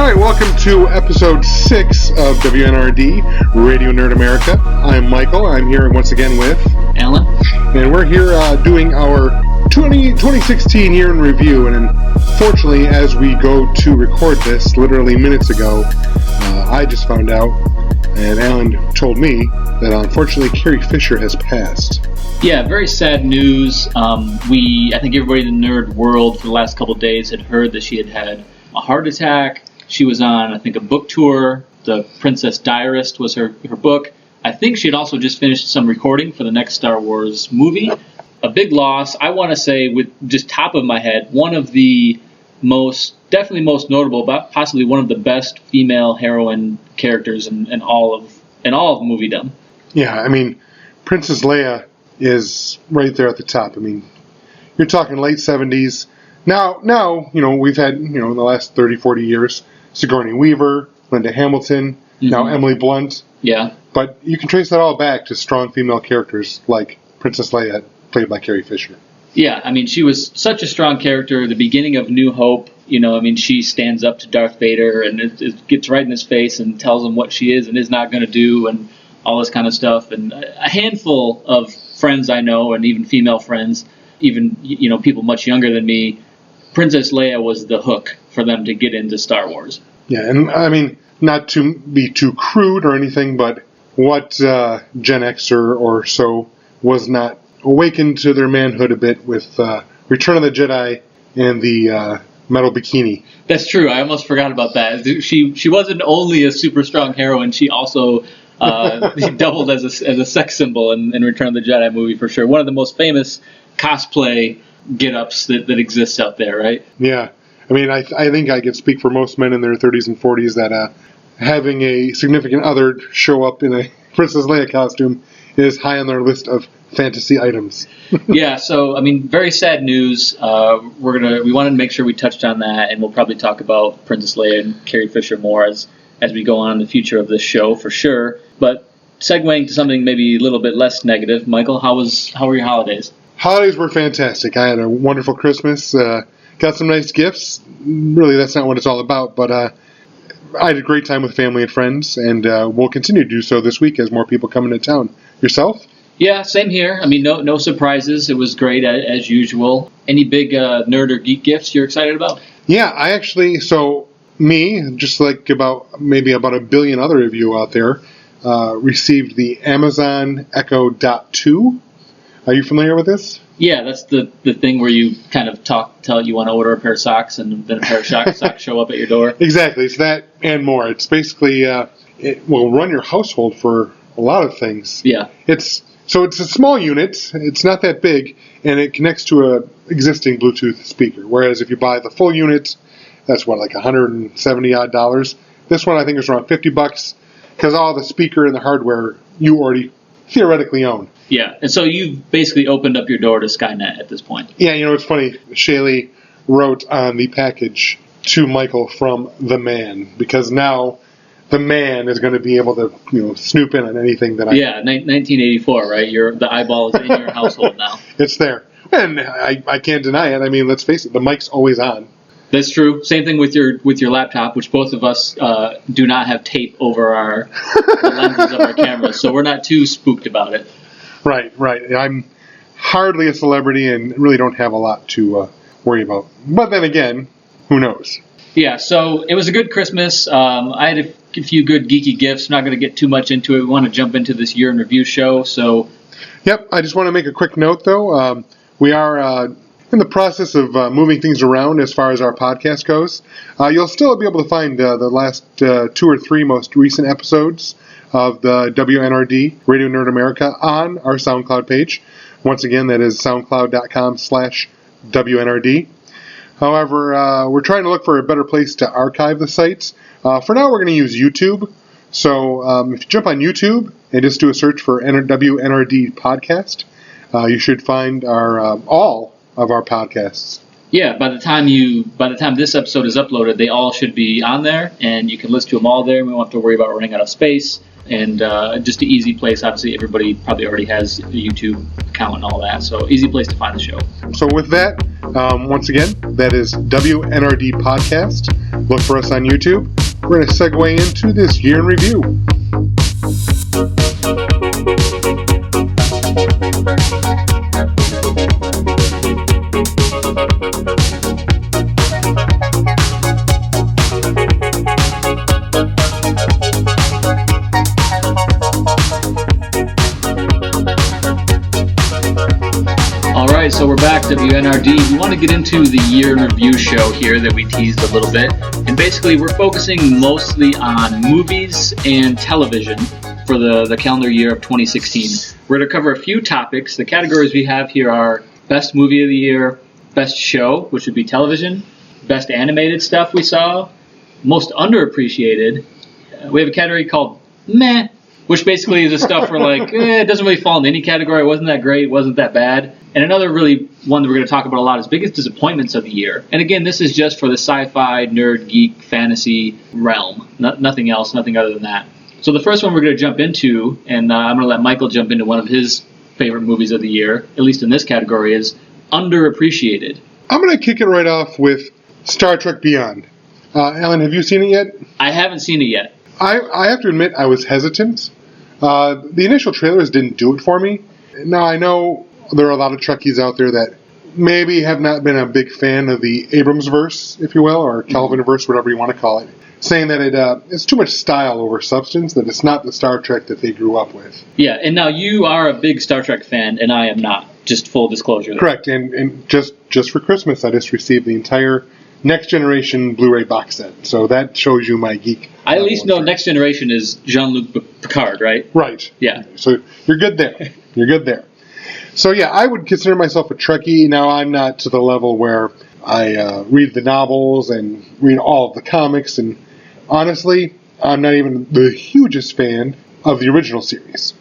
right, welcome to episode 6 of WNRD, Radio Nerd America. I'm Michael. I'm here once again with Alan. And we're here doing our 2016 year in review. And unfortunately, as we go to record this, literally minutes ago, I just found out, and Alan told me, that unfortunately Carrie Fisher has passed. Yeah, very sad news. I think everybody in the nerd world for the last couple of days had heard that she had had a heart attack. She was on, I think, a book tour. The Princess Diarist was her book. I think she had also just finished some recording for the next Star Wars movie. A big loss. I want to say, with just top of my head, one of the definitely most notable, but possibly one of the best female heroine characters in all of moviedom. Yeah, I mean, Princess Leia is right there at the top. I mean, you're talking late 70s. Now, we've had, in the last 30, 40 years, Sigourney Weaver, Linda Hamilton, now Emily Blunt. Yeah. But you can trace that all back to strong female characters like Princess Leia, played by Carrie Fisher. Yeah, I mean, she was such a strong character. The beginning of New Hope, she stands up to Darth Vader and it gets right in his face and tells him what she is and is not going to do and all this kind of stuff. And a handful of friends I know, and even female friends, even, people much younger than me, Princess Leia was the hook for them to get into Star Wars. Yeah, and I mean, not to be too crude or anything, but what Gen Xer or so was not awakened to their manhood a bit with Return of the Jedi and the metal bikini. That's true. I almost forgot about that. She wasn't only a super strong heroine, she also doubled as a sex symbol in Return of the Jedi movie for sure. One of the most famous cosplay get-ups that exists out there, right? Yeah. I mean, I think I could speak for most men in their 30s and 40s that having a significant other show up in a Princess Leia costume is high on their list of fantasy items. Yeah, so, I mean, very sad news. We wanted to make sure we touched on that, and we'll probably talk about Princess Leia and Carrie Fisher more as we go on in the future of this show, for sure. But segueing to something maybe a little bit less negative, Michael, how were your holidays? Holidays were fantastic. I had a wonderful Christmas. Got some nice gifts. Really, that's not what it's all about, but I had a great time with family and friends, and we'll continue to do so this week as more people come into town. Yourself? Yeah, same here. I mean, no surprises. It was great as usual. Any big nerd or geek gifts you're excited about? Yeah, I actually, me, just like about a billion other of you out there, received the Amazon Echo Dot 2. Are you familiar with this? Yeah, that's the thing where you kind of tell you want to order a pair of socks and then a pair of socks show up at your door. Exactly. It's that and more. It's basically, it will run your household for a lot of things. Yeah. It's a small unit. It's not that big, and it connects to a existing Bluetooth speaker. Whereas if you buy the full unit, that's like $170 odd. This one I think is around $50 because all the speaker and the hardware you already theoretically own. Yeah, and so you've basically opened up your door to Skynet at this point. Yeah, it's funny. Shaylee wrote on the package to Michael from the man, because now the man is going to be able to, snoop in on anything that I... Yeah, 1984, right? The eyeball is in your household now. It's there. And I can't deny it. I mean, let's face it, the mic's always on. That's true. Same thing with your laptop, which both of us do not have tape over the lenses of our cameras, so we're not too spooked about it. Right. I'm hardly a celebrity and really don't have a lot to worry about. But then again, who knows? Yeah, so it was a good Christmas. I had a few good geeky gifts. I'm not going to get too much into it. We want to jump into this year in review show. So, yep, I just want to make a quick note, though. We are in the process of moving things around as far as our podcast goes. You'll still be able to find the last 2 or 3 most recent episodes of the WNRD, Radio Nerd America, on our SoundCloud page. Once again, that is soundcloud.com/WNRD. However, we're trying to look for a better place to archive the sites. For now, we're going to use YouTube. So if you jump on YouTube and just do a search for WNRD podcast, you should find our all of our podcasts. Yeah, by the time this episode is uploaded, they all should be on there, and you can listen to them all there. We won't have to worry about running out of space. And just an easy place. Obviously, everybody probably already has a YouTube account and all that, so easy place to find the show. So with that, once again, that is WNRD Podcast Look for us on YouTube. We're going to segue into this year in review. Alright, so we're back, WNRD. We want to get into the year in review show here that we teased a little bit. And basically, we're focusing mostly on movies and television for the calendar year of 2016. We're going to cover a few topics. The categories we have here are Best Movie of the Year, Best Show, which would be television, Best Animated Stuff we saw, Most Underappreciated. We have a category called Meh, which basically is the stuff we're like, it doesn't really fall in any category. It wasn't that great. It wasn't that bad. And another really one that we're going to talk about a lot is biggest disappointments of the year. And again, this is just for the sci-fi, nerd, geek, fantasy realm. Nothing else, nothing other than that. So the first one we're going to jump into, and I'm going to let Michael jump into one of his favorite movies of the year, at least in this category, is Underappreciated. I'm going to kick it right off with Star Trek Beyond. Alan, have you seen it yet? I haven't seen it yet. I have to admit I was hesitant. The initial trailers didn't do it for me. Now, I know there are a lot of Trekkies out there that maybe have not been a big fan of the Abrams-verse, if you will, or Kelvin-verse, whatever you want to call it, saying that it's too much style over substance, that it's not the Star Trek that they grew up with. Yeah, and now you are a big Star Trek fan, and I am not. Just full disclosure there. Correct, and just for Christmas, I just received the entire Next Generation Blu-ray box set, so that shows you my geek. I at least know Next Generation is Jean-Luc Picard, right? Right. Yeah. So you're good there. You're good there. So yeah, I would consider myself a Trekkie. Now, I'm not to the level where I read the novels and read all of the comics, and honestly, I'm not even the hugest fan of the original series.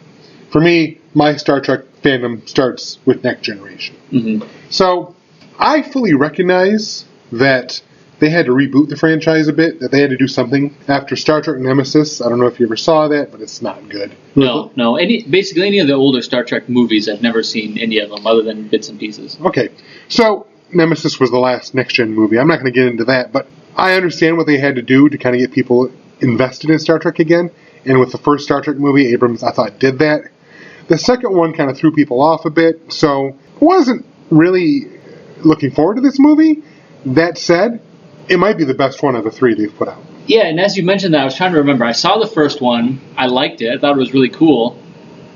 For me, my Star Trek fandom starts with Next Generation. Mm-hmm. So I fully recognize that they had to reboot the franchise a bit, that they had to do something after Star Trek Nemesis. I don't know if you ever saw that, but it's not good. No. Basically, any of the older Star Trek movies, I've never seen any of them other than bits and pieces. Okay, so Nemesis was the last next-gen movie. I'm not going to get into that, but I understand what they had to do to kind of get people invested in Star Trek again. And with the first Star Trek movie, Abrams, I thought, did that. The second one kind of threw people off a bit, so I wasn't really looking forward to this movie. That said, it might be the best one of the three they've put out. Yeah, and as you mentioned that, I was trying to remember. I saw the first one. I liked it. I thought it was really cool.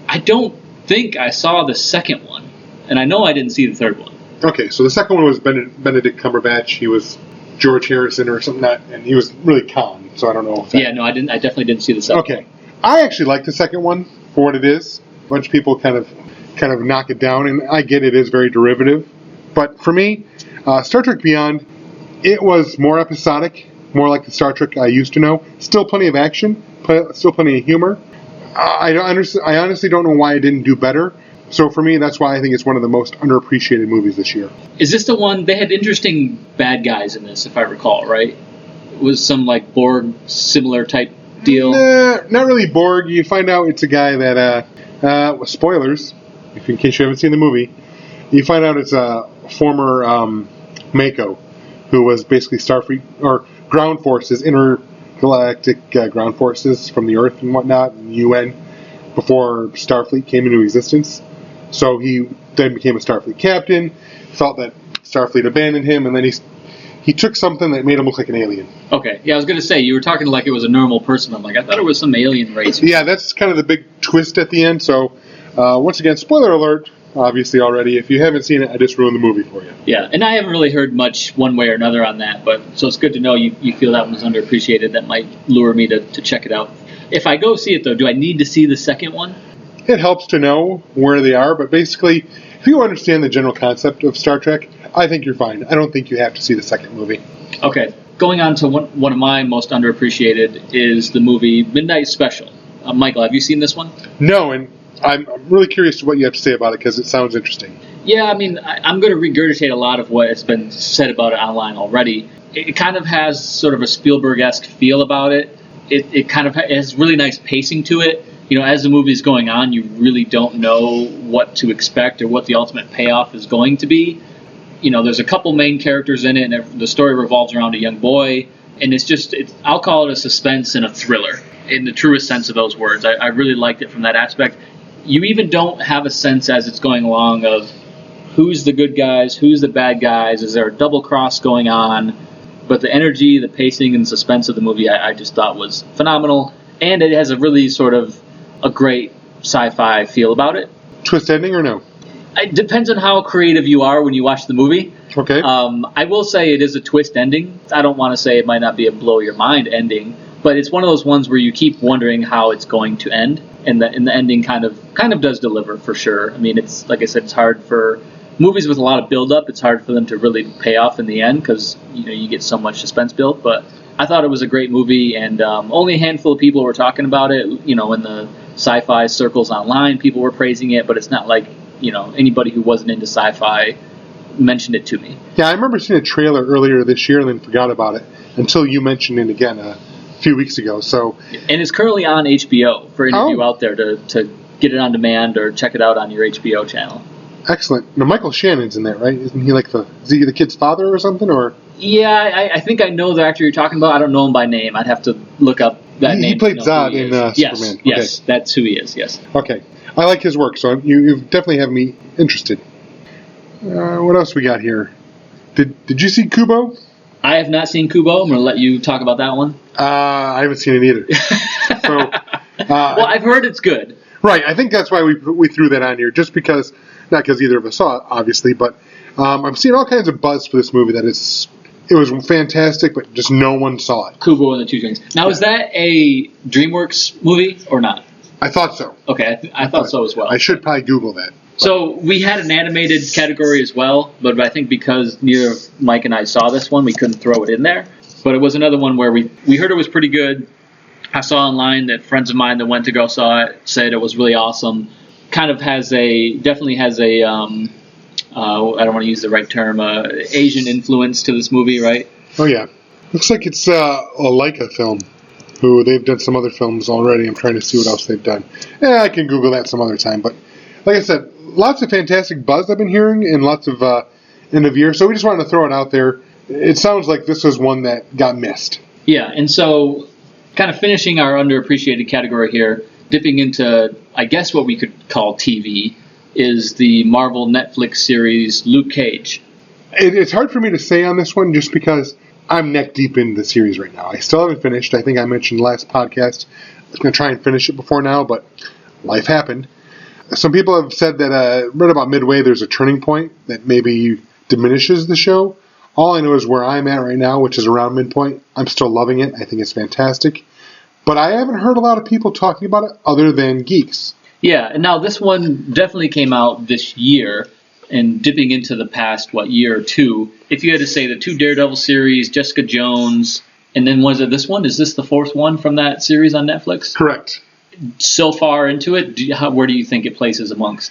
I don't think I saw the second one. And I know I didn't see the third one. Okay, so the second one was Benedict Cumberbatch. He was George Harrison or something, and he was really Khan, so I don't know if that... Yeah, no, I definitely didn't see the second one. Okay. I actually like the second one for what it is. A bunch of people kind of knock it down, and I get it is very derivative. But for me, Star Trek Beyond, it was more episodic, more like the Star Trek I used to know. Still plenty of action, still plenty of humor. I honestly don't know why it didn't do better. So for me, that's why I think it's one of the most underappreciated movies this year. Is this the one, they had interesting bad guys in this, if I recall, right? It was some like Borg similar type deal? Nah, not really Borg. You find out it's a guy that, spoilers, in case you haven't seen the movie, you find out it's a former Mako, who was basically Starfleet, or ground forces, intergalactic ground forces from the Earth and whatnot, and UN, before Starfleet came into existence. So he then became a Starfleet captain, felt that Starfleet abandoned him, and then he took something that made him look like an alien. Okay, yeah, I was going to say, you were talking like it was a normal person. I'm like, I thought it was some alien race. Yeah, that's kind of the big twist at the end. So, once again, spoiler alert, obviously already. If you haven't seen it, I just ruined the movie for you. Yeah, and I haven't really heard much one way or another on that, but so it's good to know you feel that one was underappreciated. That might lure me to check it out. If I go see it, though, do I need to see the second one? It helps to know where they are, but basically, if you understand the general concept of Star Trek, I think you're fine. I don't think you have to see the second movie. Okay, going on to one of my most underappreciated is the movie Midnight Special. Michael, have you seen this one? No, and I'm really curious to what you have to say about it because it sounds interesting. Yeah, I mean, I'm going to regurgitate a lot of what has been said about it online already. It kind of has sort of a Spielberg-esque feel about it. It kind of has really nice pacing to it. You know, as the movie is going on, you really don't know what to expect or what the ultimate payoff is going to be. You know, there's a couple main characters in it, and the story revolves around a young boy And I'll call it a suspense and a thriller in the truest sense of those words. I really liked it from that aspect. You even don't have a sense as it's going along of who's the good guys, who's the bad guys, is there a double cross going on? But the energy, the pacing, and suspense of the movie I just thought was phenomenal. And it has a really sort of a great sci-fi feel about it. Twist ending or no? It depends on how creative you are when you watch the movie. Okay. I will say it is a twist ending. I don't want to say it might not be a blow your mind ending, but it's one of those ones where you keep wondering how it's going to end, and the ending kind of does deliver for sure. I mean, it's like I said, it's hard for movies with a lot of build up. It's hard for them to really pay off in the end because you get so much suspense built. But I thought it was a great movie, and only a handful of people were talking about it. In the sci-fi circles online, people were praising it, but it's not like anybody who wasn't into sci-fi mentioned it to me. Yeah, I remember seeing a trailer earlier this year and then forgot about it until you mentioned it again a few weeks ago. So, and it's currently on HBO for any of you out there to get it on demand or check it out on your HBO channel. Excellent. Now, Michael Shannon's in that, right? Isn't he is he the kid's father or something? Or yeah, I think I know the actor you're talking about. I don't know him by name. I'd have to look up that name. He played Zod in yes, Superman. Yes, okay. That's who he is. Yes. Okay, I like his work, so you definitely have me interested. What else we got here? Did you see Kubo? I have not seen Kubo. I'm going to let you talk about that one. I haven't seen it either. So, well, I've heard it's good. Right. I think that's why we threw that on here, just because, not because either of us saw it, obviously, but I'm seeing all kinds of buzz for this movie that it was fantastic, but just no one saw it. Kubo and the Two Strings. Now, is that a DreamWorks movie or not? I thought so. Okay, I thought so as well. I should probably Google that. So we had an animated category as well, but I think because neither Mike and I saw this one, we couldn't throw it in there. But it was another one where we heard it was pretty good. I saw online that friends of mine that went to go saw it said it was really awesome. Definitely has a I don't want to use the right term, Asian influence to this movie, right? Oh yeah, looks like it's a Leica film. Who they've done some other films already. I'm trying to see what else they've done. I can Google that some other time. But like I said, lots of fantastic buzz I've been hearing, and lots of end of year. So we just wanted to throw it out there. It sounds like this was one that got missed. Yeah, and so kind of finishing our underappreciated category here, dipping into, I guess, what we could call TV, is the Marvel Netflix series Luke Cage. It's hard for me to say on this one just because I'm neck deep in the series right now. I still haven't finished. I think I mentioned last podcast I was going to try and finish it before now, but life happened. Some people have said that right about midway there's a turning point that maybe diminishes the show. All I know is where I'm at right now, which is around midpoint. I'm still loving it. I think it's fantastic. But I haven't heard a lot of people talking about it other than geeks. Yeah, and now this one definitely came out this year, and dipping into the past, year or two. If you had to say the two Daredevil series, Jessica Jones, and then was it this one? Is this the fourth one from that series on Netflix? Correct. So far into it, where do you think it places amongst?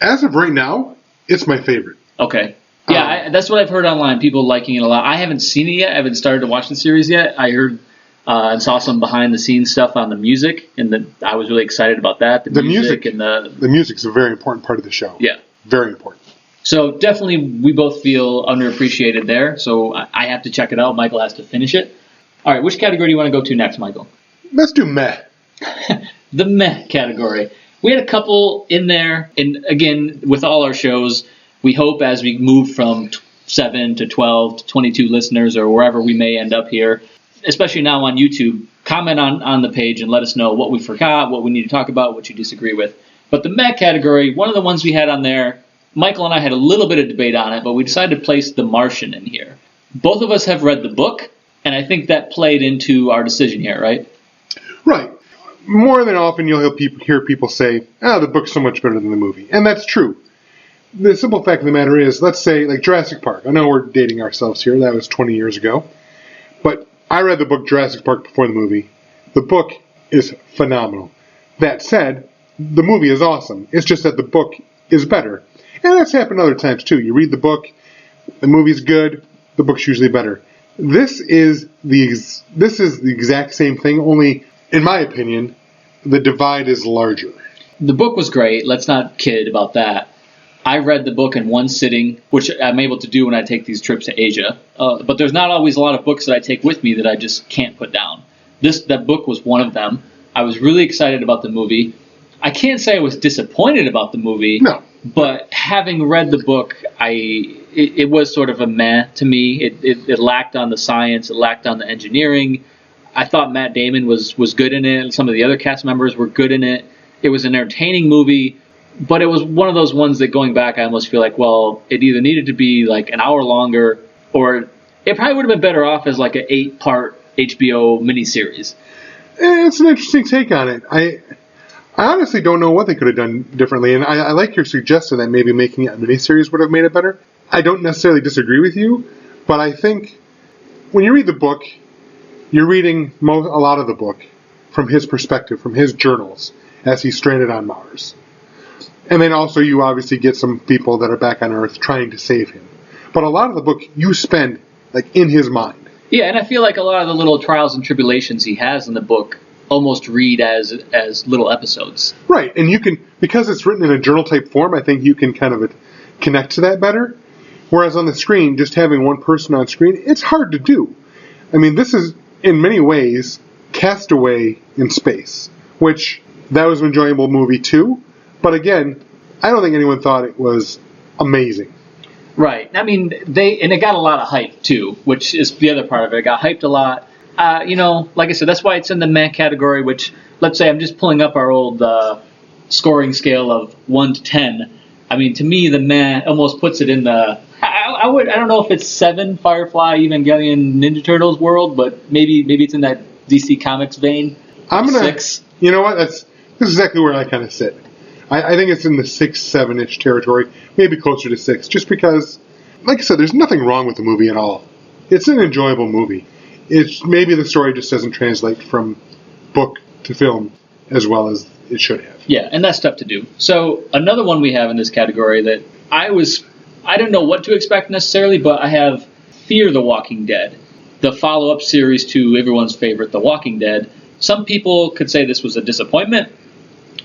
As of right now, it's my favorite. Okay. Yeah, that's what I've heard online, people liking it a lot. I haven't seen it yet. I haven't started to watch the series yet. I heard and saw some behind-the-scenes stuff on the music, and I was really excited about that. The music and the music's a very important part of the show. Yeah. Very important. So definitely we both feel underappreciated there, so I have to check it out. Michael has to finish it. All right, which category do you want to go to next, Michael? Let's do meh. The meh category. We had a couple in there, and again, with all our shows, we hope as we move from 7 to 12 to 22 listeners or wherever we may end up here, especially now on YouTube, comment on the page and let us know what we forgot, what we need to talk about, what you disagree with. But the meh category, one of the ones we had on there, Michael and I had a little bit of debate on it, but we decided to place The Martian in here. Both of us have read the book, and I think that played into our decision here, right? Right. More than often, you'll hear people say, the book's so much better than the movie. And that's true. The simple fact of the matter is, let's say, like Jurassic Park. I know we're dating ourselves here. That was 20 years ago. But I read the book Jurassic Park before the movie. The book is phenomenal. That said, the movie is awesome. It's just that the book is better. And that's happened other times, too. You read the book, the movie's good, the book's usually better. This is the exact same thing, only, in my opinion, the divide is larger. The book was great. Let's not kid about that. I read the book in one sitting, which I'm able to do when I take these trips to Asia. But there's not always a lot of books that I take with me that I just can't put down. That book was one of them. I was really excited about the movie. I can't say I was disappointed about the movie. No. But having read the book, it was sort of a meh to me. It lacked on the science. It lacked on the engineering. I thought Matt Damon was good in it. Some of the other cast members were good in it. It was an entertaining movie. But it was one of those ones that going back, I almost feel like, well, it either needed to be like an hour longer, or it probably would have been better off as like an 8-part HBO miniseries. It's an interesting take on it. I honestly don't know what they could have done differently, and I like your suggestion that maybe making it a miniseries would have made it better. I don't necessarily disagree with you, but I think when you read the book, you're reading a lot of the book from his perspective, from his journals, as he's stranded on Mars. And then also you obviously get some people that are back on Earth trying to save him. But a lot of the book you spend like in his mind. Yeah, and I feel like a lot of the little trials and tribulations he has in the book almost read as little episodes. Right, and you can, because it's written in a journal type form, I think you can kind of connect to that better. Whereas on the screen, just having one person on screen, it's hard to do. I mean, this is, in many ways, Castaway in space, which that was an enjoyable movie too. But again, I don't think anyone thought it was amazing. Right. I mean, it got a lot of hype too, which is the other part of it. It got hyped a lot. Like I said, that's why it's in the meh category, which, let's say I'm just pulling up our old scoring scale of 1 to 10. I mean, to me, the meh almost puts it in the, I don't know if it's 7 Firefly, Evangelion, Ninja Turtles world, but maybe it's in that DC Comics vein. I'm going to, 6. You know what, this is exactly where I kind of sit. I think it's in the 6, 7-ish territory, maybe closer to 6, just because, like I said, there's nothing wrong with the movie at all. It's an enjoyable movie. It's maybe the story just doesn't translate from book to film as well as it should have. Yeah, and that's tough to do. So another one we have in this category that I didn't know what to expect necessarily, but I have Fear the Walking Dead, the follow-up series to everyone's favorite, The Walking Dead. Some people could say this was a disappointment.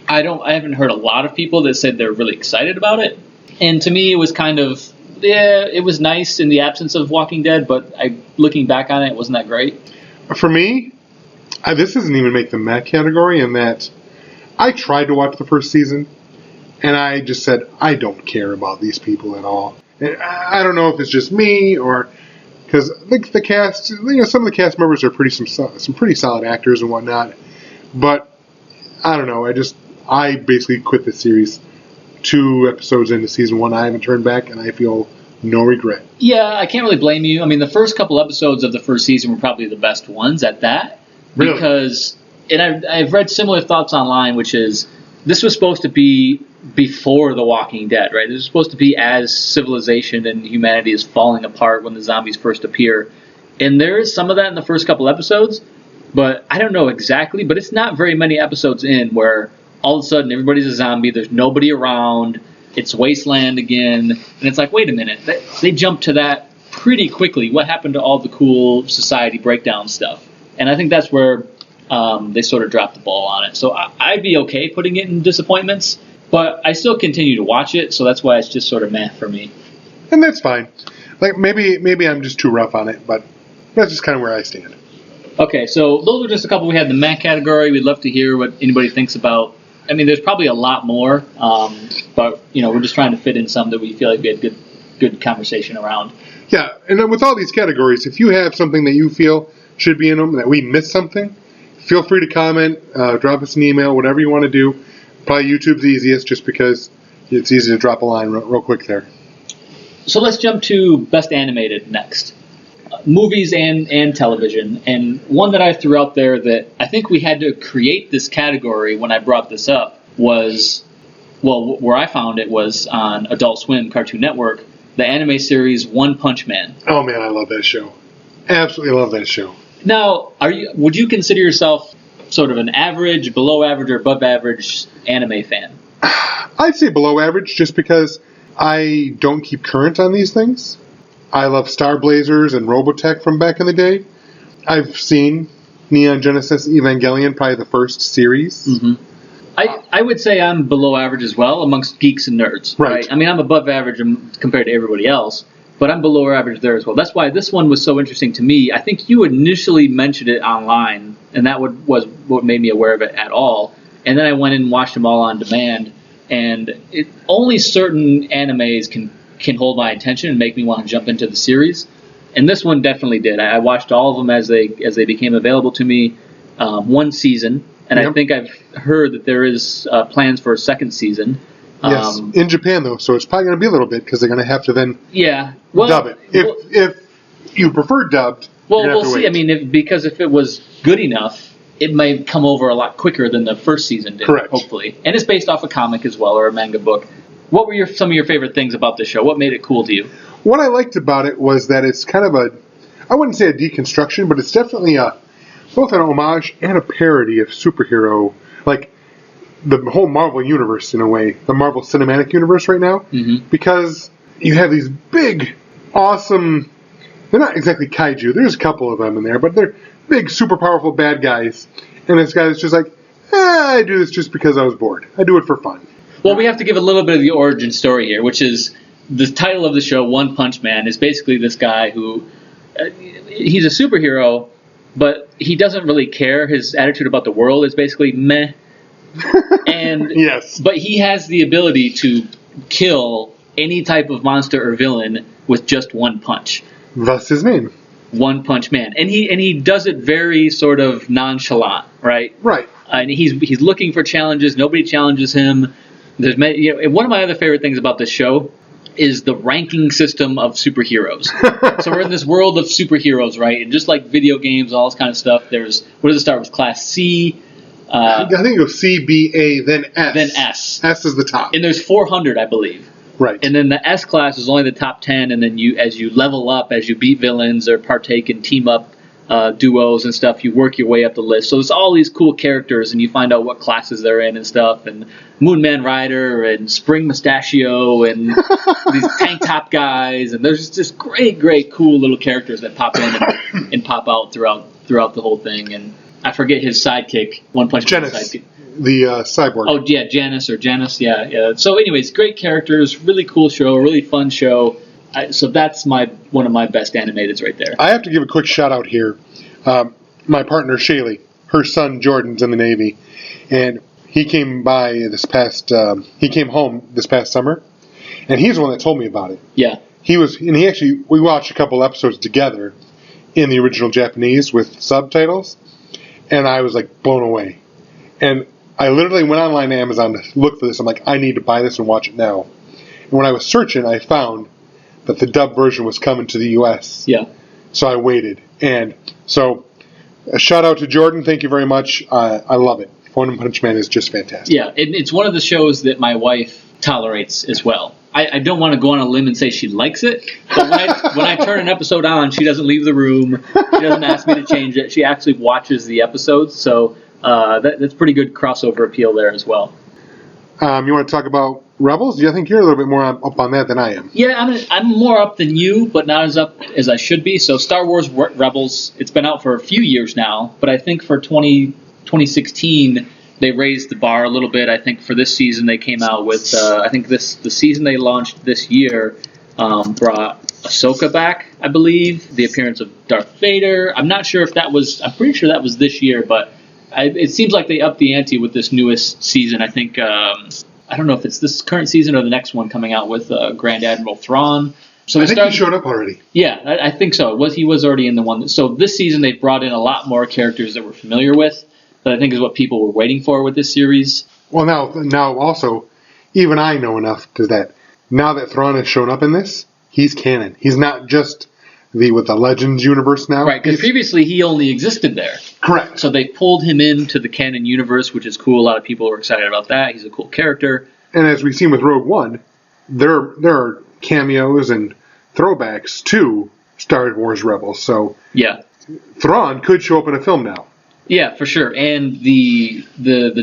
I haven't heard a lot of people that said they're really excited about it. And to me, it was kind of, it was nice in the absence of Walking Dead, but looking back on it, it wasn't that great. For me, this doesn't even make the meh category in that I tried to watch the first season, and I just said, I don't care about these people at all. And I don't know if it's just me or because the cast, some of the cast members are some pretty solid actors and whatnot, but I don't know. I basically quit the series 2 episodes into season 1. I haven't turned back, and I feel no regret. Yeah, I can't really blame you. I mean, the first couple episodes of the first season were probably the best ones at that. Really? Because, and I've read similar thoughts online, which is this was supposed to be before The Walking Dead, right? This was supposed to be as civilization and humanity is falling apart when the zombies first appear. And there is some of that in the first couple episodes, but I don't know exactly, but it's not very many episodes in where all of a sudden everybody's a zombie, there's nobody around, it's wasteland again, and it's like, wait a minute, they jumped to that pretty quickly. What happened to all the cool society breakdown stuff? And I think that's where they sort of dropped the ball on it. So I'd be okay putting it in disappointments, but I still continue to watch it, so that's why it's just sort of meh for me. And that's fine. Like maybe I'm just too rough on it, but that's just kind of where I stand. Okay, so those are just a couple we had in the meh category. We'd love to hear what anybody thinks about. I mean, there's probably a lot more, but we're just trying to fit in some that we feel like we had good conversation around. Yeah, and then with all these categories, if you have something that you feel should be in them, that we missed something, feel free to comment, drop us an email, whatever you want to do. Probably YouTube's easiest, just because it's easy to drop a line real quick there. So let's jump to Best Animated next. Movies and television, and one that I threw out there that I think we had to create this category when I brought this up was, well, where I found it was on Adult Swim Cartoon Network, the anime series One Punch Man. Oh man, I love that show. Absolutely love that show. Now, would you consider yourself sort of an average, below average, or above average anime fan? I'd say below average, just because I don't keep current on these things. I love Star Blazers and Robotech from back in the day. I've seen Neon Genesis Evangelion, probably the first series. Mm-hmm. I would say I'm below average as well amongst geeks and nerds. Right. I mean, I'm above average compared to everybody else, but I'm below average there as well. That's why this one was so interesting to me. I think you initially mentioned it online, and that was what made me aware of it at all. And then I went and watched them all on demand, and only certain animes can hold my attention and make me want to jump into the series. And this one definitely did. I watched all of them as they became available to me. One season, and I think I've heard that there is plans for a second season. Yes, in Japan though, so it's probably going to be a little bit because they're going to have to then dub it. If you prefer dubbed, we'll see. Wait. I mean, because if it was good enough, it may come over a lot quicker than the first season did. Correct. Hopefully, and it's based off a comic as well or a manga book. What were some of your favorite things about this show? What made it cool to you? What I liked about it was that it's kind of I wouldn't say a deconstruction, but it's definitely both an homage and a parody of superhero, like the whole Marvel universe in a way, the Marvel Cinematic Universe right now, because you have these big, awesome, they're not exactly kaiju, there's a couple of them in there, but they're big, super powerful bad guys, and this guy is just like, I do this just because I was bored. I do it for fun. Well, we have to give a little bit of the origin story here, which is the title of the show, One Punch Man, is basically this guy who, he's a superhero, but he doesn't really care. His attitude about the world is basically meh. And yes. But he has the ability to kill any type of monster or villain with just one punch. Thus his name. One Punch Man. And he does it very sort of nonchalant, right? Right. And he's looking for challenges. Nobody challenges him. There's and one of my other favorite things about this show is the ranking system of superheroes. So we're in this world of superheroes, right? And just like video games, all this kind of stuff, what does it start with? Class C? I think it goes C, B, A, then S. Then S. S is the top. And there's 400, I believe. Right. And then the S class is only the top 10, and then as you level up, as you beat villains or partake in team-up duos and stuff, you work your way up the list. So there's all these cool characters, and you find out what classes they're in and stuff, and Moon Man Rider and Spring Mustachio and these tank top guys, and there's just great, cool little characters that pop in and pop out throughout the whole thing. And I forget his sidekick, One Punch Man sidekick. The cyborg. Oh yeah, Janice, yeah. So anyways, great characters, really cool show, really fun show. So that's one of my best animateds right there. I have to give a quick shout out here. My partner Shaylee, her son Jordan's in the Navy, and he came by he came home this past summer, and he's the one that told me about it. Yeah. We watched a couple episodes together in the original Japanese with subtitles, and I was like blown away. And I literally went online to Amazon to look for this. I'm like, I need to buy this and watch it now. And when I was searching, I found that the dub version was coming to the U.S. Yeah. So I waited. And so a shout out to Jordan. Thank you very much. I love it. One Punch Man is just fantastic. Yeah, it's one of the shows that my wife tolerates as well. I don't want to go on a limb and say she likes it, but when I turn an episode on, she doesn't leave the room. She doesn't ask me to change it. She actually watches the episodes. So that's pretty good crossover appeal there as well. You want to talk about Rebels? I think you're a little bit more up on that than I am. Yeah, I'm more up than you, but not as up as I should be. So Star Wars Rebels, it's been out for a few years now, but I think for 2016 they raised the bar a little bit. I think for this season they came out with I think the season they launched this year brought Ahsoka back, I believe, the appearance of Darth Vader. I'm not sure if that was. I'm pretty sure that was this year, but it seems like they upped the ante with this newest season. I think I don't know if it's this current season or the next one coming out with Grand Admiral Thrawn. So I think he showed up already. Yeah, I think so. He was already in the one. So this season they brought in a lot more characters that we're familiar with. That I think is what people were waiting for with this series. Well, now also, even I know enough that now that Thrawn has shown up in this, he's canon. He's not just with the Legends universe now. Right, because previously he only existed there. Correct. So they pulled him into the canon universe, which is cool. A lot of people are excited about that. He's a cool character. And as we've seen with Rogue One, there are cameos and throwbacks to Star Wars Rebels. So yeah, Thrawn could show up in a film now. Yeah, for sure. And the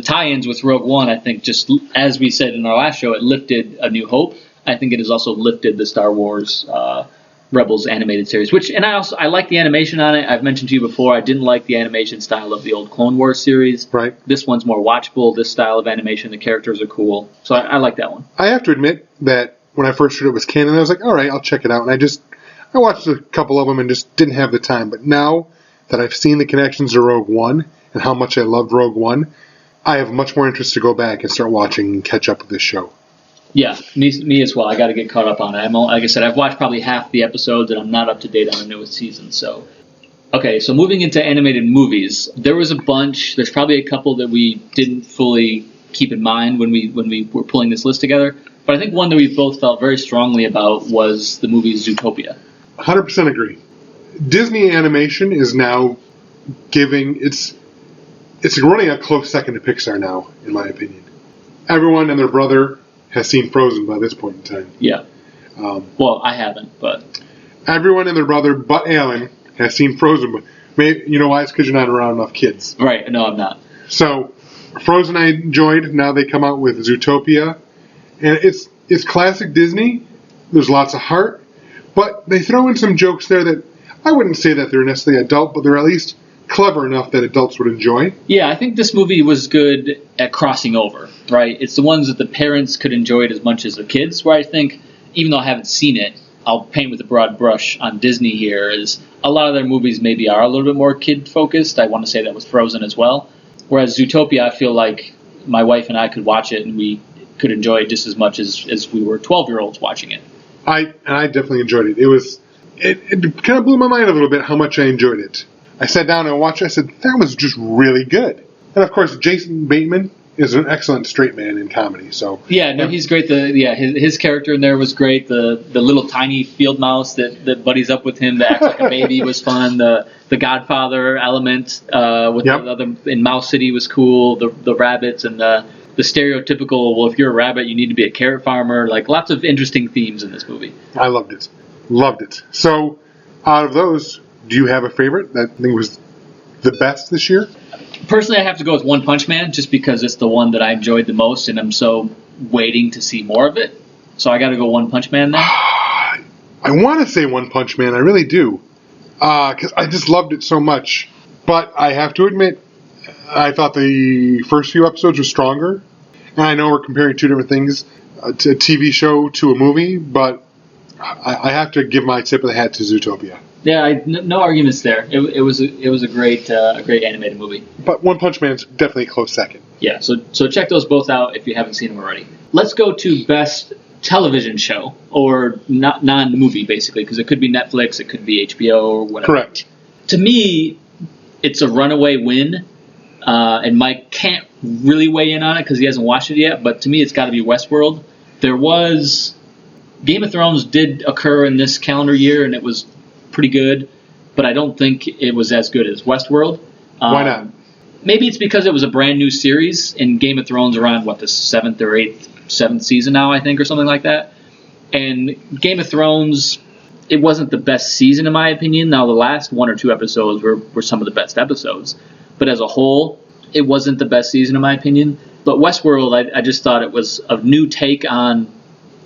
tie-ins with Rogue One, I think, just as we said in our last show, it lifted A New Hope. I think it has also lifted the Star Wars Rebels animated series, and I like the animation on it. I've mentioned to you before, I didn't like the animation style of the old Clone Wars series. Right. This one's more watchable. This style of animation, the characters are cool. So I like that one. I have to admit that when I first heard it was canon, I was like, all right, I'll check it out. And I watched a couple of them and just didn't have the time. But now that I've seen the connections to Rogue One and how much I loved Rogue One, I have much more interest to go back and start watching and catch up with this show. Yeah, me as well. I got to get caught up on it. Like I said, I've watched probably half the episodes, and I'm not up to date on the newest season. So, okay, so moving into animated movies, there was a bunch. There's probably a couple that we didn't fully keep in mind when we were pulling this list together. But I think one that we both felt very strongly about was the movie Zootopia. 100% agree. Disney animation is now giving it's running a close second to Pixar now, in my opinion. Everyone and their brother has seen Frozen by this point in time. Yeah. Well, I haven't, but everyone and their brother, but Alan, has seen Frozen. But maybe, you know why? It's because you're not around enough kids. Right. No, I'm not. So, Frozen I enjoyed. Now they come out with Zootopia, and it's classic Disney. There's lots of heart, but they throw in some jokes there that I wouldn't say that they're necessarily adult, but they're at least clever enough that adults would enjoy. Yeah, I think this movie was good at crossing over, right? It's the ones that the parents could enjoy it as much as the kids, where I think, even though I haven't seen it, I'll paint with a broad brush on Disney here, is a lot of their movies maybe are a little bit more kid-focused. I want to say that with Frozen as well. Whereas Zootopia, I feel like my wife and I could watch it and we could enjoy it just as much as we were 12-year-olds watching it. I definitely enjoyed it. It kind of blew my mind a little bit how much I enjoyed it. I sat down and watched it. I said, that was just really good. And, of course, Jason Bateman is an excellent straight man in comedy. So yeah, no, he's great. His character in there was great. The little tiny field mouse that buddies up with him that acts like a baby was fun. The Godfather element with the other in Mouse City was cool. The rabbits and the stereotypical, well, if you're a rabbit, you need to be a carrot farmer. Like, lots of interesting themes in this movie. I loved it. Loved it. So, out of those, do you have a favorite that I think was the best this year? Personally, I have to go with One Punch Man just because it's the one that I enjoyed the most, and I'm so waiting to see more of it. So I got to go One Punch Man there. I want to say One Punch Man. I really do. Because I just loved it so much. But I have to admit, I thought the first few episodes were stronger. And I know we're comparing two different things, to a TV show to a movie, but I have to give my tip of the hat to Zootopia. Yeah, no arguments there. It was a great animated movie. But One Punch Man's definitely a close second. Yeah, so check those both out if you haven't seen them already. Let's go to best television show, or non-movie, basically, because it could be Netflix, it could be HBO, or whatever. Correct. To me, it's a runaway win, and Mike can't really weigh in on it because he hasn't watched it yet, but to me it's got to be Westworld. Game of Thrones did occur in this calendar year, and it was pretty good, but I don't think it was as good as Westworld. Why not? Maybe it's because it was a brand new series, and Game of Thrones are on, the seventh season now, I think, or something like that. And Game of Thrones, it wasn't the best season, in my opinion. Now, the last one or two episodes were some of the best episodes. But as a whole, it wasn't the best season, in my opinion. But Westworld, I just thought it was a new take on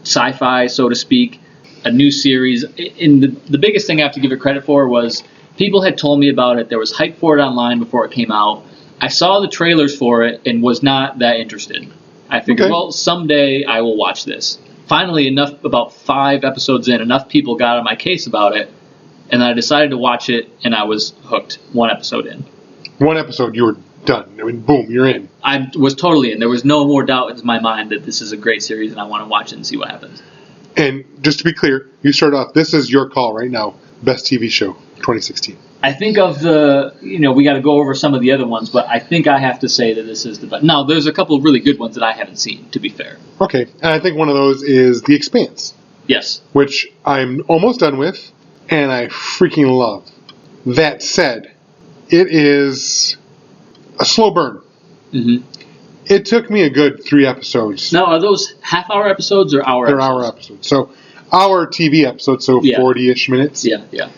sci-fi, so to speak, a new series. And the biggest thing I have to give it credit for was people had told me about it. There was hype for it online before it came out. I saw the trailers for it and was not that interested. I figured, well, someday I will watch this. Finally, about 5 episodes in, enough people got on my case about it, and I decided to watch it, and I was hooked 1 episode in. 1 episode, you were done. I mean, boom, you're in. I was totally in. There was no more doubt in my mind that this is a great series, and I want to watch it and see what happens. And just to be clear, you start off, this is your call right now, best TV show, 2016. I think of we got to go over some of the other ones, but I think I have to say that this is the best. Now, there's a couple of really good ones that I haven't seen, to be fair. Okay, and I think one of those is The Expanse. Yes. Which I'm almost done with, and I freaking love. That said, it is a slow burn. Mm-hmm. It took me a good 3 episodes. Now, are those half-hour episodes or hour They're episodes? hour episodes. So, hour TV episodes, so 40-ish minutes. Yeah, yeah.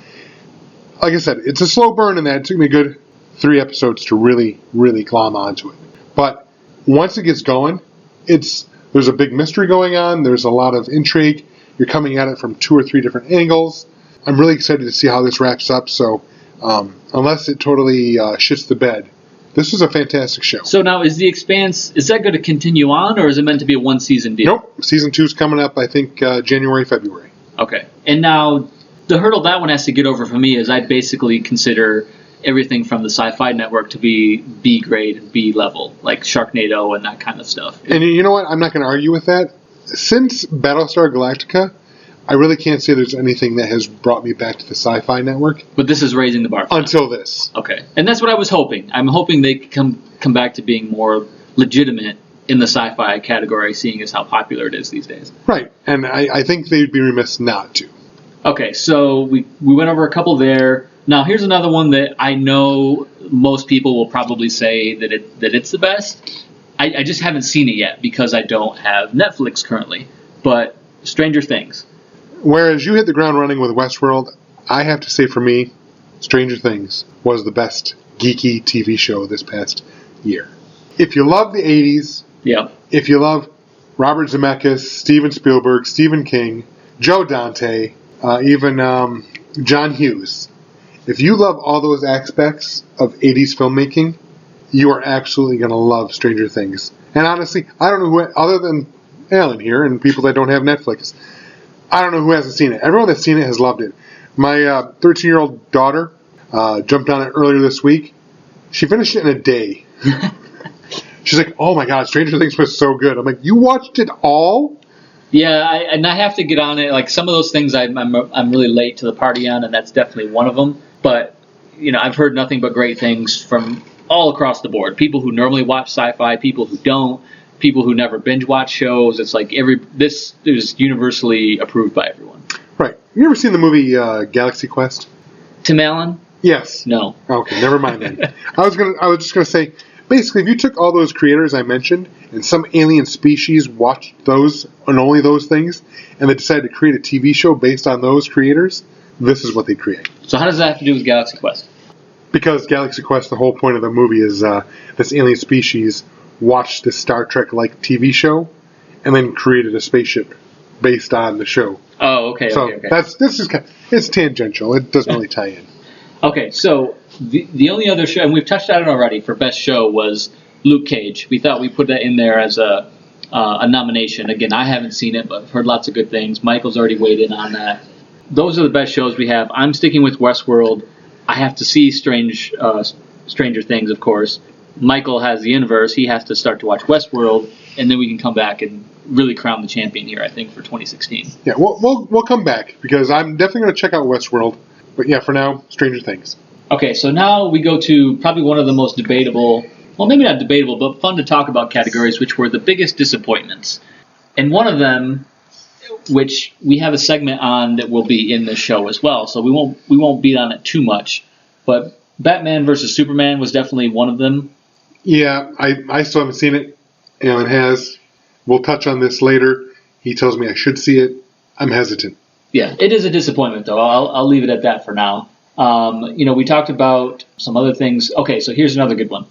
Like I said, it's a slow burn in that it took me a good 3 episodes to really, really glom onto it. But once it gets going, there's a big mystery going on. There's a lot of intrigue. You're coming at it from 2 or 3 different angles. I'm really excited to see how this wraps up. So unless it totally shits the bed, this was a fantastic show. So now, is The Expanse, is that going to continue on, or is it meant to be a one-season deal? Nope. Season 2 is coming up, I think, January, February. Okay. And now, the hurdle that one has to get over for me is I basically consider everything from the Sci-Fi Network to be B grade and B level, like Sharknado and that kind of stuff. And you know what? I'm not going to argue with that. Since Battlestar Galactica, I really can't say there's anything that has brought me back to the Sci-Fi Network. But this is raising the bar. Until this. Okay. And that's what I was hoping. I'm hoping they come back to being more legitimate in the sci-fi category, seeing as how popular it is these days. Right. And I think they'd be remiss not to. Okay, so we went over a couple there. Now here's another one that I know most people will probably say that it's the best. I just haven't seen it yet because I don't have Netflix currently. But Stranger Things. Whereas you hit the ground running with Westworld, I have to say for me, Stranger Things was the best geeky TV show this past year. If you love the 80s, yeah. If you love Robert Zemeckis, Steven Spielberg, Stephen King, Joe Dante, even John Hughes, if you love all those aspects of 80s filmmaking, you are absolutely going to love Stranger Things. And honestly, I don't know who, other than Alan here and people that don't have Netflix, I don't know who hasn't seen it. Everyone that's seen it has loved it. My 13-year-old daughter jumped on it earlier this week. She finished it in a day. She's like, oh my God, Stranger Things was so good. I'm like, you watched it all? Yeah, I have to get on it. Like some of those things I'm really late to the party on, and that's definitely one of them. But, I've heard nothing but great things from all across the board. People who normally watch sci-fi, people who don't, people who never binge watch shows. It's like this is universally approved by everyone. Right. You ever seen the movie Galaxy Quest? Tim Allen? Yes. No. Okay, never mind then. I was just gonna say, basically, if you took all those creators I mentioned and some alien species watched those and only those things, and they decided to create a TV show based on those creators, this is what they create. So how does that have to do with Galaxy Quest? Because Galaxy Quest, the whole point of the movie is this alien species watched this Star Trek-like TV show and then created a spaceship based on the show. Oh, okay. So okay. It's tangential. It doesn't really tie in. Okay, so the only other show, and we've touched on it already for best show, was Luke Cage. We thought we'd put that in there as a nomination. Again, I haven't seen it, but I've heard lots of good things. Michael's already weighed in on that. Those are the best shows we have. I'm sticking with Westworld. I have to see Stranger Things, of course. Michael has the inverse. He has to start to watch Westworld, and then we can come back and really crown the champion here, I think, for 2016. Yeah, we'll come back, because I'm definitely going to check out Westworld. But yeah, for now, Stranger Things. Okay, so now we go to probably one of the most debatable, well, maybe not debatable, but fun to talk about categories, which were the biggest disappointments. And one of them, which we have a segment on that will be in the show as well, so we won't beat on it too much. But Batman vs. Superman was definitely one of them. Yeah, I still haven't seen it. Alan has. We'll touch on this later. He tells me I should see it. I'm hesitant. Yeah, it is a disappointment, though. I'll leave it at that for now. We talked about some other things. Okay, so here's another good one.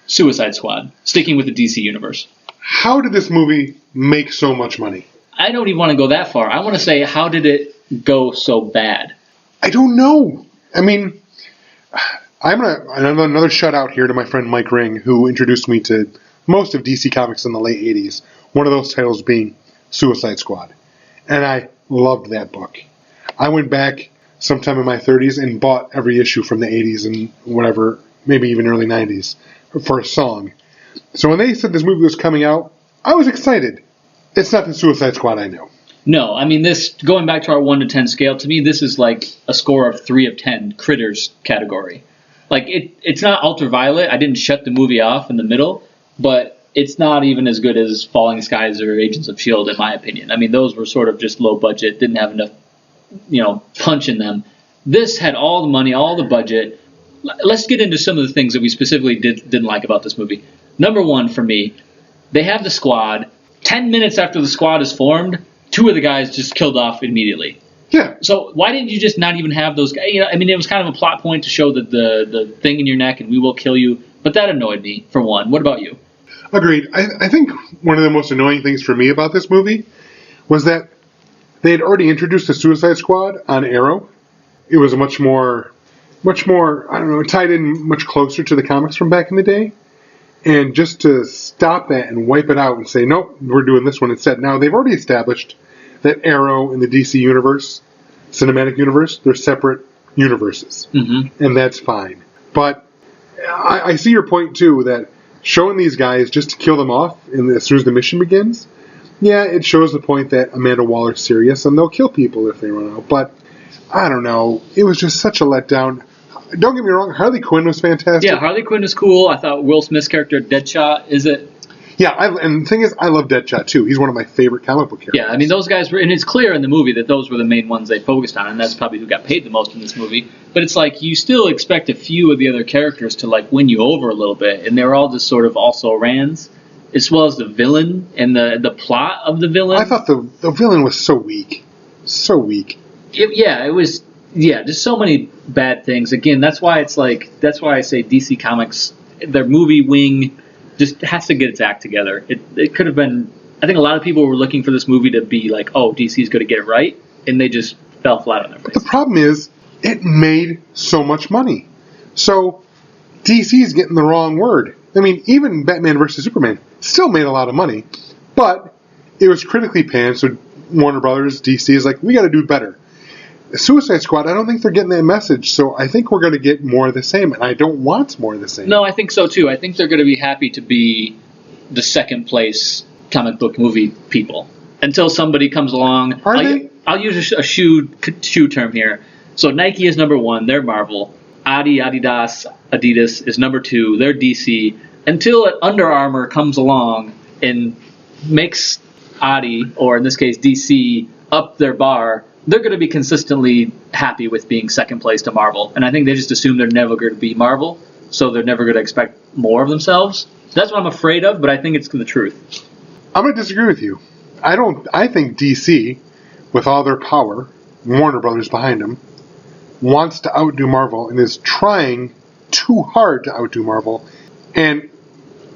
Suicide Squad, sticking with the DC universe. How did this movie make so much money? I don't even want to go that far. I want to say, how did it go so bad? I don't know. I mean, I'm another shout out here to my friend Mike Ring, who introduced me to most of DC Comics in the late 80s. One of those titles being Suicide Squad. And I loved that book. I went back sometime in my 30s and bought every issue from the 80s and whatever, maybe even early 90s, for a song. So when they said this movie was coming out, I was excited. It's not the Suicide Squad I know. No, I mean, this, going back to our 1 to 10 scale, to me, this is like a score of 3 of 10 Critters category. Like, it's not Ultraviolet. I didn't shut the movie off in the middle, but it's not even as good as Falling Skies or Agents of S.H.I.E.L.D., in my opinion. I mean, those were sort of just low budget, didn't have enough, punch in them. This had all the money, all the budget. Let's get into some of the things that we specifically didn't like about this movie. Number one, for me, they have the squad. 10 minutes after the squad is formed, 2 of the guys just killed off immediately. Yeah. So why didn't you just not even have those guys? It was kind of a plot point to show that the thing in your neck and we will kill you. But that annoyed me, for one. What about you? Agreed. I think one of the most annoying things for me about this movie was that they had already introduced the Suicide Squad on Arrow, it was a much more, I don't know, tied in much closer to the comics from back in the day. And just to stop that and wipe it out and say, nope, we're doing this one instead. Now, they've already established that Arrow and the DC universe, cinematic universe, they're separate universes. Mm-hmm. And that's fine. But I see your point, too, that showing these guys just to kill them off as soon as the mission begins, yeah, it shows the point that Amanda Waller's serious and they'll kill people if they run out. But I don't know. It was just such a letdown. Don't get me wrong, Harley Quinn was fantastic. Yeah, Harley Quinn was cool. I thought Will Smith's character, Deadshot, is it? Yeah, and the thing is, I love Deadshot, too. He's one of my favorite comic book characters. Yeah, I mean, those guys were, and it's clear in the movie that those were the main ones they focused on, and that's probably who got paid the most in this movie. But it's like, you still expect a few of the other characters to, like, win you over a little bit, and they were all just sort of also-rans, as well as the villain and the plot of the villain. I thought the villain was so weak. So weak. It was... Yeah, just so many bad things. Again, that's why I say DC Comics, their movie wing just has to get its act together. It could have been, I think a lot of people were looking for this movie to be like, oh, DC's going to get it right, and they just fell flat on their face. But the problem is, it made so much money. So, DC's getting the wrong word. I mean, even Batman vs. Superman still made a lot of money, but it was critically panned, so Warner Brothers, DC is like, we got to do better. Suicide Squad, I don't think they're getting that message, so I think we're going to get more of the same, and I don't want more of the same. No, I think so too. I think they're going to be happy to be the second place comic book movie people until somebody comes along. I'll use a shoe term here. So Nike is number one, they're Marvel. Adidas is number two, they're DC. Until Under Armour comes along and makes Adi, or in this case DC, up their bar, they're going to be consistently happy with being second place to Marvel. And I think they just assume they're never going to be Marvel, so they're never going to expect more of themselves. So that's what I'm afraid of, but I think it's the truth. I'm going to disagree with you. I think DC, with all their power, Warner Brothers behind them, wants to outdo Marvel and is trying too hard to outdo Marvel. And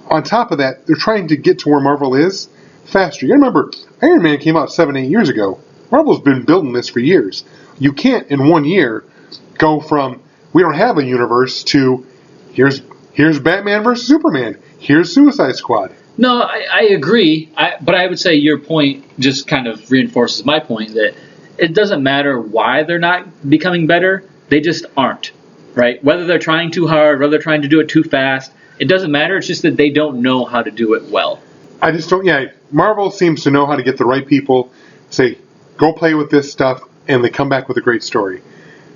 on top of that, they're trying to get to where Marvel is faster. You remember, Iron Man came out 7-8 years ago. Marvel's been building this for years. You can't, in 1 year, go from, we don't have a universe, to, here's Batman versus Superman. Here's Suicide Squad. No, I agree. But I would say your point just kind of reinforces my point that it doesn't matter why they're not becoming better. They just aren't, right? Whether they're trying too hard, whether they're trying to do it too fast, it doesn't matter. It's just that they don't know how to do it well. I just don't, Marvel seems to know how to get the right people, say, go play with this stuff, and they come back with a great story.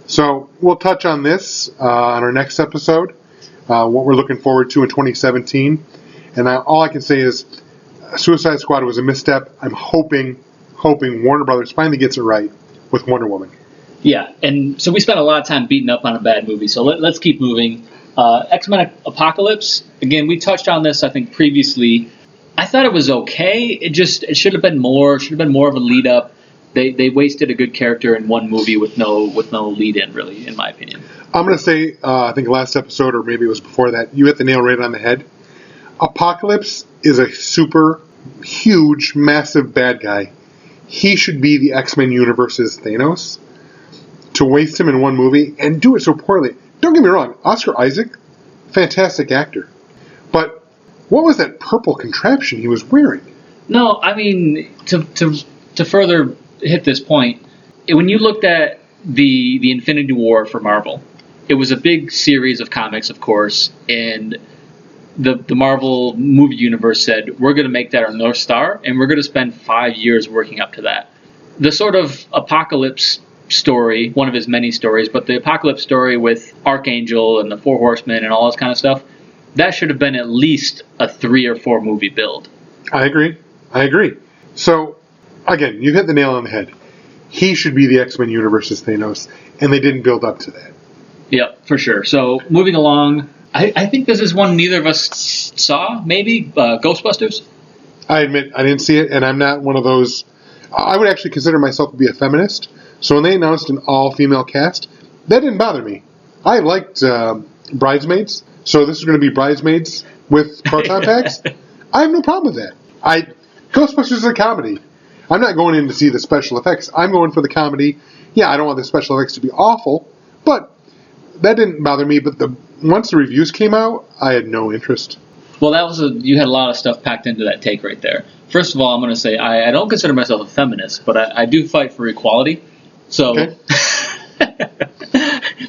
So we'll touch on this on our next episode, what we're looking forward to in 2017. And all I can say is Suicide Squad was a misstep. I'm hoping Warner Brothers finally gets it right with Wonder Woman. Yeah, and so we spent a lot of time beating up on a bad movie, so let's keep moving. X-Men Apocalypse, again, we touched on this, I think, previously. I thought it was okay. It should have been more of a lead-up. They wasted a good character in one movie with no lead-in, really, in my opinion. I'm going to say, I think last episode, or maybe it was before that, you hit the nail right on the head. Apocalypse is a super huge, massive bad guy. He should be the X-Men universe's Thanos. To waste him in one movie and do it so poorly. Don't get me wrong, Oscar Isaac, fantastic actor. But what was that purple contraption he was wearing? No, I mean, to further hit this point, when you looked at the Infinity War for Marvel, it was a big series of comics, of course, and the Marvel movie universe said, we're going to make that our North Star, and we're going to spend 5 years working up to that. The sort of Apocalypse story, one of his many stories, but the Apocalypse story with Archangel and the Four Horsemen and all this kind of stuff, that should have been at least a 3 or 4 movie build. I agree. So, again, you hit the nail on the head. He should be the X-Men universe's Thanos, and they didn't build up to that. Yep, for sure. So, moving along, I think this is one neither of us saw, maybe, Ghostbusters? I admit, I didn't see it, and I'm not one of those... I would actually consider myself to be a feminist, so when they announced an all-female cast, that didn't bother me. I liked Bridesmaids, so this is going to be Bridesmaids with proton packs. I have no problem with that. Ghostbusters is a comedy. I'm not going in to see the special effects. I'm going for the comedy. Yeah, I don't want the special effects to be awful, but that didn't bother me. But once the reviews came out, I had no interest. Well, you had a lot of stuff packed into that take right there. First of all, I'm going to say I don't consider myself a feminist, but I do fight for equality. So, Okay.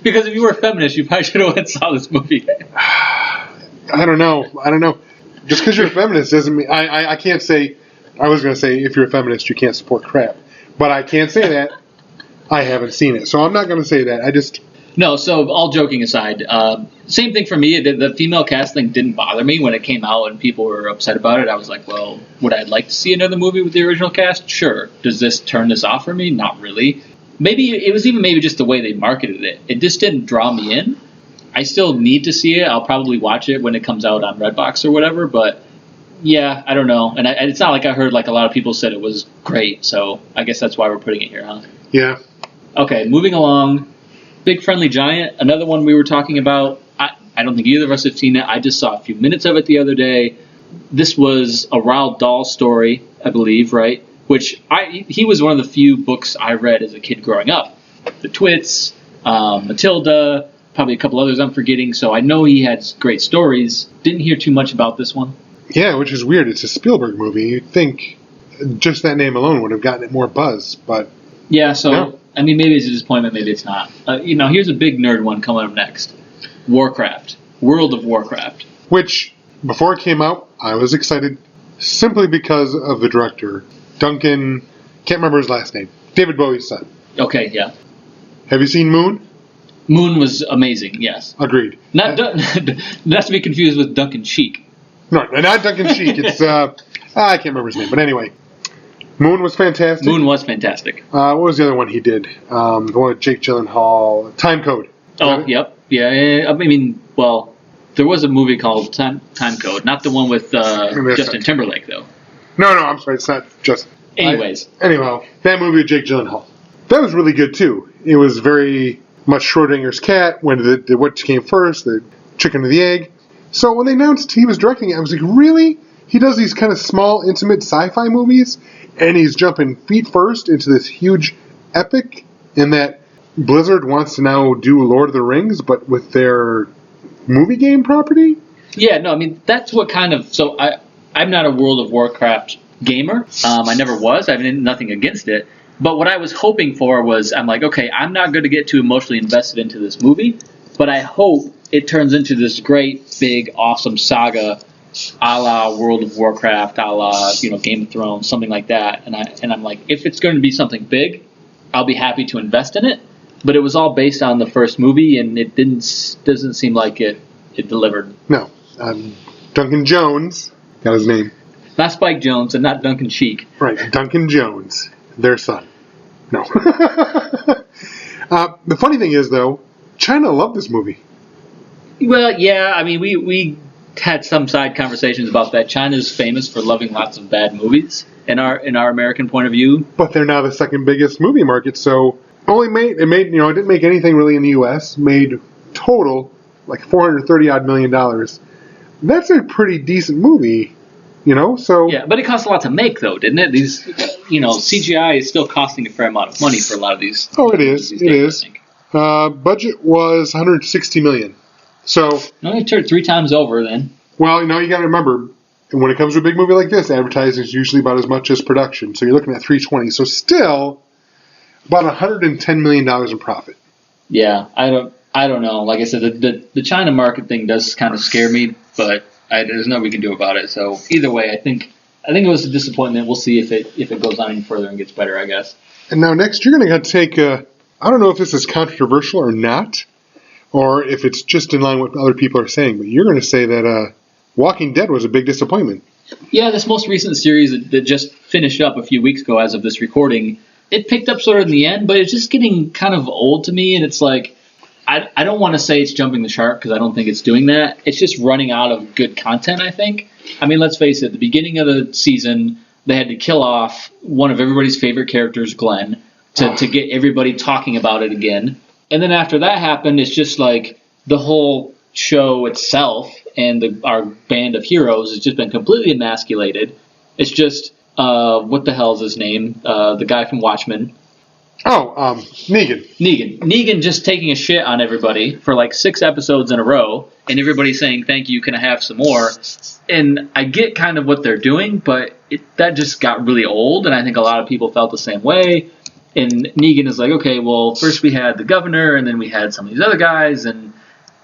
because if you were a feminist, you probably should have went and saw this movie. I don't know. Just because you're a feminist doesn't mean I can't say. I was going to say if you're a feminist, you can't support crap, but I can't say that. I haven't seen it, so I'm not going to say that. No, so all joking aside, same thing for me. The female cast thing didn't bother me when it came out and people were upset about it. I was like, well, would I like to see another movie with the original cast? Sure. Does this turn this off for me? Not really. Maybe it was even just the way they marketed it. It just didn't draw me in. I still need to see it. I'll probably watch it when it comes out on Redbox or whatever, but yeah, I don't know. And it's not like I heard like a lot of people said it was great, so I guess that's why we're putting it here, huh? Yeah. Okay, moving along. Big Friendly Giant, another one we were talking about. I don't think either of us have seen it. I just saw a few minutes of it the other day. This was a Roald Dahl story, I believe, right? Which he was one of the few books I read as a kid growing up. The Twits, Matilda, probably a couple others I'm forgetting. So I know he had great stories. Didn't hear too much about this one. Yeah, which is weird. It's a Spielberg movie. You'd think just that name alone would have gotten it more buzz, but... Yeah, so, yeah. I mean, maybe it's a disappointment, maybe it's not. Here's a big nerd one coming up next. Warcraft. World of Warcraft. Which, before it came out, I was excited simply because of the director. Duncan, can't remember his last name. David Bowie's son. Okay, yeah. Have you seen Moon? Moon was amazing, yes. Agreed. Not to be confused with Duncan Sheik. No, not Duncan Sheik. It's, I can't remember his name, but anyway. Moon was fantastic. Moon was fantastic. What was the other one he did? The one with Jake Gyllenhaal. Time Code. Oh, yep. Yeah, I mean, well, there was a movie called Time Code. Not the one with Justin Timberlake, though. No, I'm sorry. It's not Justin. Anyways. Anyhow, that movie with Jake Gyllenhaal. That was really good, too. It was very much Schrodinger's cat. When what came first, the chicken or the egg. So when they announced he was directing it, I was like, really? He does these kind of small, intimate sci-fi movies, and he's jumping feet first into this huge epic in that Blizzard wants to now do Lord of the Rings, but with their movie game property? Yeah, no, I mean, that's what kind of... So I'm not a World of Warcraft gamer. I never was. I have nothing against it. But what I was hoping for was, I'm like, okay, I'm not going to get too emotionally invested into this movie, but I hope it turns into this great, big, awesome saga a la World of Warcraft, a la Game of Thrones, something like that. And I'm like, if it's going to be something big, I'll be happy to invest in it. But it was all based on the first movie, and it doesn't seem like it delivered. No, Duncan Jones got his name. Not Spike Jonze and not Duncan Sheik. Right, Duncan Jones, their son. No. The funny thing is, though, China loved this movie. Well, yeah, I mean, we had some side conversations about that. China's famous for loving lots of bad movies in our American point of view. But they're now the second biggest movie market, so it didn't make anything really in the U.S. Made total like $430 million. That's a pretty decent movie, So yeah, but it cost a lot to make, though, didn't it? These, CGI is still costing a fair amount of money for a lot of these. Oh, it is. It is. Budget was $160 million. So it turned 3 times over then. Well, you got to remember, when it comes to a big movie like this, advertising is usually about as much as production. So you're looking at $320. So still about $110 million in profit. Yeah, I don't know. Like I said, the China market thing does kind of scare me, but there's nothing we can do about it. So either way, I think it was a disappointment. We'll see if it goes on any further and gets better, I guess. And now next, you're going to take I don't know if this is controversial or not, or if it's just in line with what other people are saying, but you're going to say that Walking Dead was a big disappointment. Yeah, this most recent series that just finished up a few weeks ago as of this recording, it picked up sort of in the end, but it's just getting kind of old to me, and it's like, I don't want to say it's jumping the shark because I don't think it's doing that. It's just running out of good content, I think. I mean, let's face it, the beginning of the season, they had to kill off one of everybody's favorite characters, Glenn, to get everybody talking about it again. And then after that happened, it's just like the whole show itself and our band of heroes has just been completely emasculated. It's just, what the hell is his name? The guy from Watchmen. Negan. Negan just taking a shit on everybody for like 6 episodes in a row, and everybody saying, thank you, can I have some more? And I get kind of what they're doing, but that just got really old, and I think a lot of people felt the same way. And Negan is like, okay, well, first we had the governor, and then we had some of these other guys, and,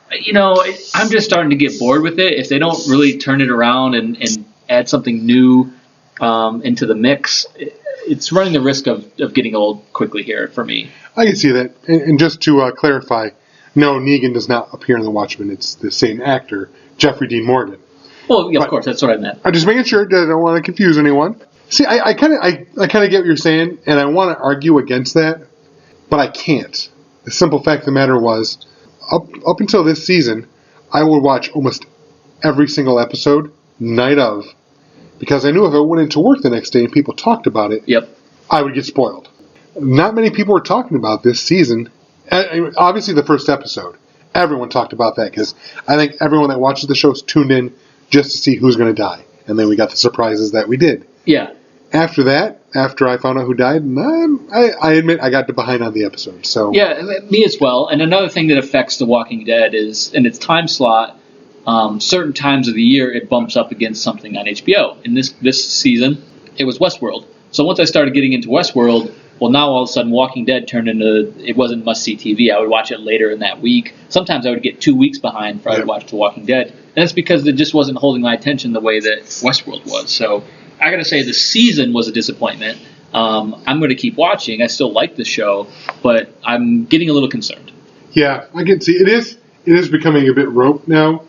I'm just starting to get bored with it. If they don't really turn it around and add something new into the mix, it's running the risk of getting old quickly here for me. I can see that. And just to clarify, no, Negan does not appear in The Watchmen. It's the same actor, Jeffrey Dean Morgan. Well, yeah, of course, that's what I meant. I'm just making sure that I don't want to confuse anyone. See, I kind of get what you're saying, and I want to argue against that, but I can't. The simple fact of the matter was, up until this season, I would watch almost every single episode, night of, because I knew if I went into work the next day and people talked about it, I would get spoiled. Not many people were talking about this season. Obviously, the first episode. Everyone talked about that because I think everyone that watches the show is tuned in just to see who's going to die. And then we got the surprises that we did. Yeah. After that, after I found out who died, I admit I got behind on the episode. So yeah, me as well. And another thing that affects The Walking Dead is in its time slot. Certain times of the year, it bumps up against something on HBO. In this season, it was Westworld. So once I started getting into Westworld, well, now all of a sudden Walking Dead turned into, it wasn't must-see TV. I would watch it later in that week. Sometimes I would get 2 weeks behind before I would watch The Walking Dead. And that's because it just wasn't holding my attention the way that Westworld was. So I got to say the season was a disappointment. I'm going to keep watching. I still like the show, but I'm getting a little concerned. Yeah, I can see. It is becoming a bit rote now.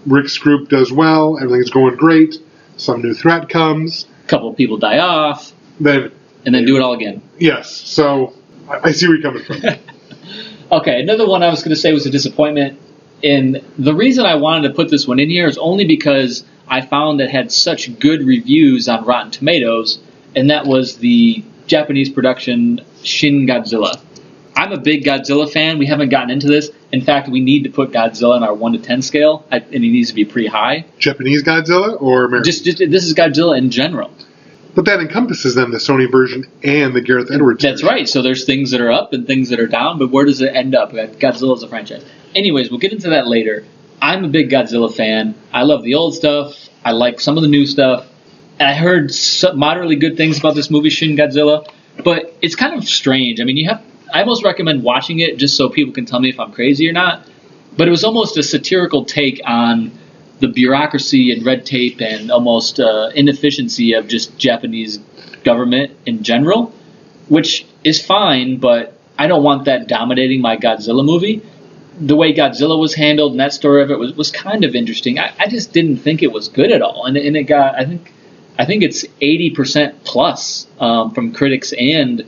Rick's group does well. Everything's going great. Some new threat comes. A couple of people die off. And then do it all again. Yes. So I see where you're coming from. Okay, another one I was going to say was a disappointment. And the reason I wanted to put this one in here is only because I found it had such good reviews on Rotten Tomatoes, and that was the Japanese production Shin Godzilla. I'm a big Godzilla fan. We haven't gotten into this. In fact, we need to put Godzilla on our 1 to 10 scale, and it needs to be pretty high. Japanese Godzilla or American? Just this is Godzilla in general. But that encompasses then the Sony version and the Gareth Edwards That's version. right. So there's things that are up and things that are down, but where does it end up? Godzilla's a franchise. Anyways, we'll get into that later. I'm a big Godzilla fan. I love the old stuff. I like some of the new stuff. And I heard moderately good things about this movie, Shin Godzilla, but it's kind of strange. I mean, I almost recommend watching it just so people can tell me if I'm crazy or not. But it was almost a satirical take on the bureaucracy and red tape and almost inefficiency of just Japanese government in general, which is fine, but I don't want that dominating my Godzilla movie. The way Godzilla was handled and that story of it was kind of interesting. I just didn't think it was good at all. And it got, I think it's 80% plus from critics and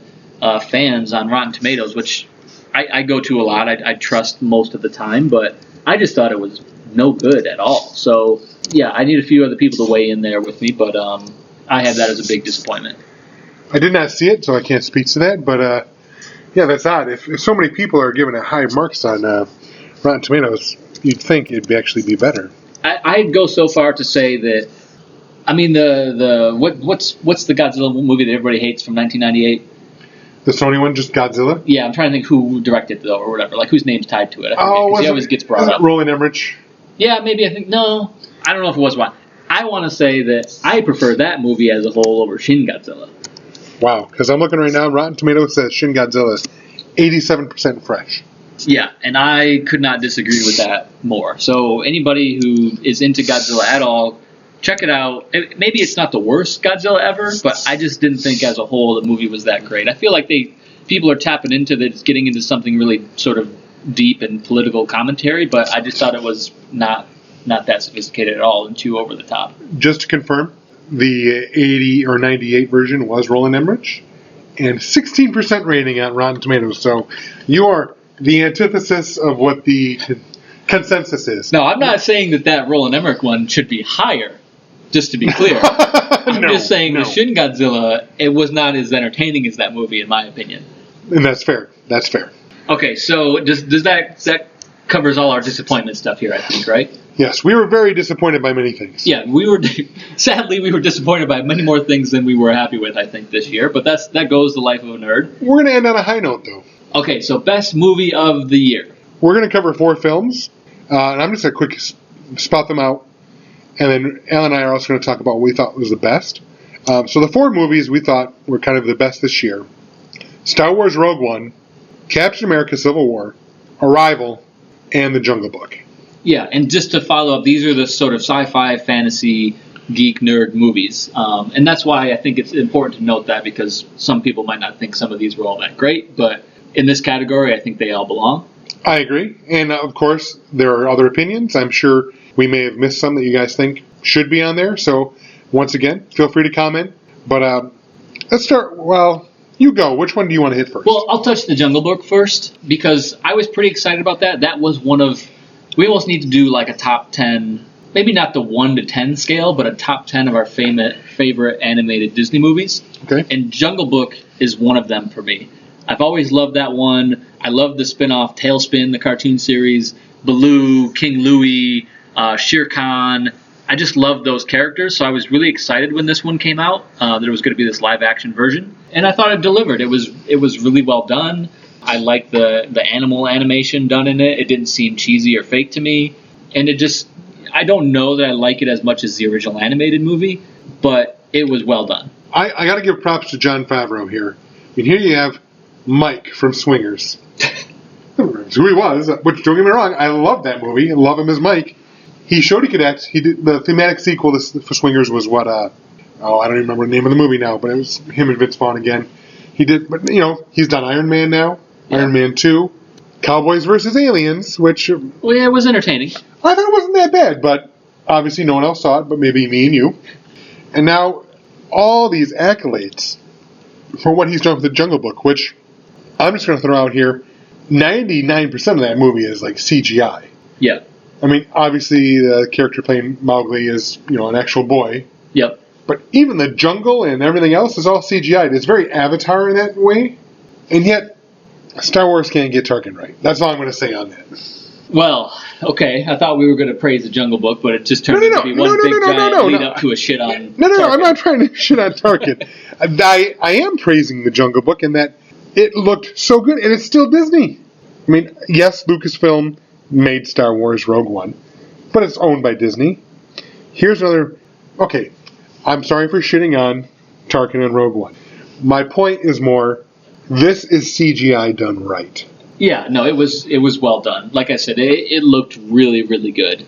fans on Rotten Tomatoes, which I go to a lot. I trust most of the time, but I just thought it was no good at all. So, yeah, I need a few other people to weigh in there with me, but I had that as a big disappointment. I did not see it, so I can't speak to that, but yeah, that's odd. If so many people are giving it high marks on Rotten Tomatoes, you'd think it'd actually be better. I'd go so far to say that, I mean, what's the Godzilla movie that everybody hates from 1998? The Sony one, just Godzilla? Yeah, I'm trying to think who directed it, though, or whatever. Like, whose name's tied to it. I forget, 'cause he always gets brought up. Roland Emmerich? Yeah, maybe. No, I don't know if it was one. I want to say that I prefer that movie as a whole over Shin Godzilla. Wow, because I'm looking right now, Rotten Tomatoes says Shin Godzilla is 87% fresh. Yeah, and I could not disagree with that more. So anybody who is into Godzilla at all, check it out. Maybe it's not the worst Godzilla ever, but I just didn't think as a whole the movie was that great. I feel like people are tapping into this, getting into something really sort of deep and political commentary, but I just thought it was not that sophisticated at all and too over the top. Just to confirm, the 80 or 98 version was Roland Emmerich, and 16% rating on Rotten Tomatoes. So you are the antithesis of what the consensus is. No, I'm not saying that Roland Emmerich one should be higher, just to be clear. I'm just saying the Shin Godzilla, it was not as entertaining as that movie, in my opinion. And that's fair. That's fair. Okay, so does that covers all our disappointment stuff here, I think, right? Yes, we were very disappointed by many things. Yeah, sadly we were disappointed by many more things than we were happy with, I think, this year. But that goes the life of a nerd. We're going to end on a high note, though. Okay, so best movie of the year. We're going to cover 4 films, and I'm just going to quick spot them out. And then Al and I are also going to talk about what we thought was the best. So the 4 movies we thought were kind of the best this year: Star Wars Rogue One, Captain America Civil War, Arrival, and The Jungle Book. Yeah, and just to follow up, these are the sort of sci-fi, fantasy, geek, nerd movies. And that's why I think it's important to note that, because some people might not think some of these were all that great, but in this category, I think they all belong. I agree. And, of course, there are other opinions. I'm sure we may have missed some that you guys think should be on there. So, once again, feel free to comment. But let's start, well, you go. Which one do you want to hit first? Well, I'll touch The Jungle Book first, because I was pretty excited about that. That was one of, we almost need to do like a top 10, maybe not the 1 to 10 scale, but a top 10 of our favorite animated Disney movies. Okay. And Jungle Book is one of them for me. I've always loved that one. I love the spin-off Tailspin, the cartoon series, Baloo, King Louie, Shere Khan. I just love those characters, so I was really excited when this one came out, that it was going to be this live-action version. And I thought it delivered. It was really well done. I liked the animal animation done in it. It didn't seem cheesy or fake to me. And it just, I don't know that I like it as much as the original animated movie, but it was well done. I got to give props to Jon Favreau here. And here you have Mike from Swingers. Who he was, which, don't get me wrong, I love that movie. I love him as Mike. He showed he could act. He did the thematic sequel for Swingers was what, I don't even remember the name of the movie now, but it was him and Vince Vaughn again. He did, but, he's done Iron Man now, yeah. Iron Man 2, Cowboys vs. Aliens, which... Well, yeah, it was entertaining. I thought it wasn't that bad, but obviously no one else saw it, but maybe me and you. And now, all these accolades for what he's done with The Jungle Book, which I'm just going to throw out here, 99% of that movie is like CGI. Yeah. I mean, obviously the character playing Mowgli is, an actual boy. Yep. But even the jungle and everything else is all CGI. It's very Avatar in that way. And yet, Star Wars can't get Tarkin right. That's all I'm going to say on that. Well, okay. I thought we were going to praise The Jungle Book, but it just turned out to be one big giant lead up to a shit on No, Tarkin. I'm not trying to shit on Tarkin. I am praising The Jungle Book in that it looked so good, and it's still Disney. I mean, yes, Lucasfilm made Star Wars Rogue One, but it's owned by Disney. Here's another... Okay, I'm sorry for shitting on Tarkin and Rogue One. My point is more, this is CGI done right. Yeah, no, it was well done. Like I said, it looked really, really good.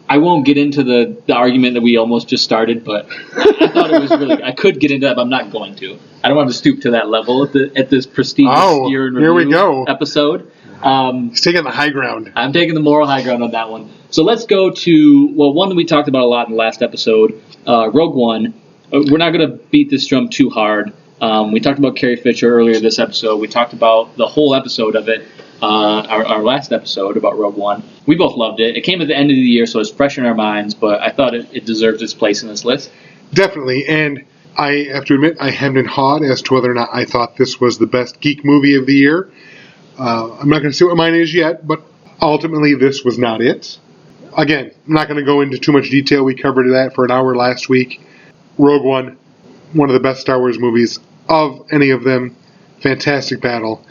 I won't get into the argument that we almost just started, but I thought it was really... I could get into that, but I'm not going to. I don't want to stoop to that level at this prestigious year in review episode. He's taking the high ground. I'm taking the moral high ground on that one. So let's go to, one that we talked about a lot in the last episode, Rogue One. We're not going to beat this drum too hard. We talked about Carrie Fisher earlier this episode. We talked about the whole episode of it, our last episode about Rogue One. We both loved it. It came at the end of the year, so it's fresh in our minds, but I thought it deserves its place in this list. Definitely, and I have to admit, I hemmed and hawed as to whether or not I thought this was the best geek movie of the year. I'm not going to say what mine is yet, but ultimately this was not it. Again, I'm not going to go into too much detail. We covered that for an hour last week. Rogue One, one of the best Star Wars movies of any of them. Fantastic battle.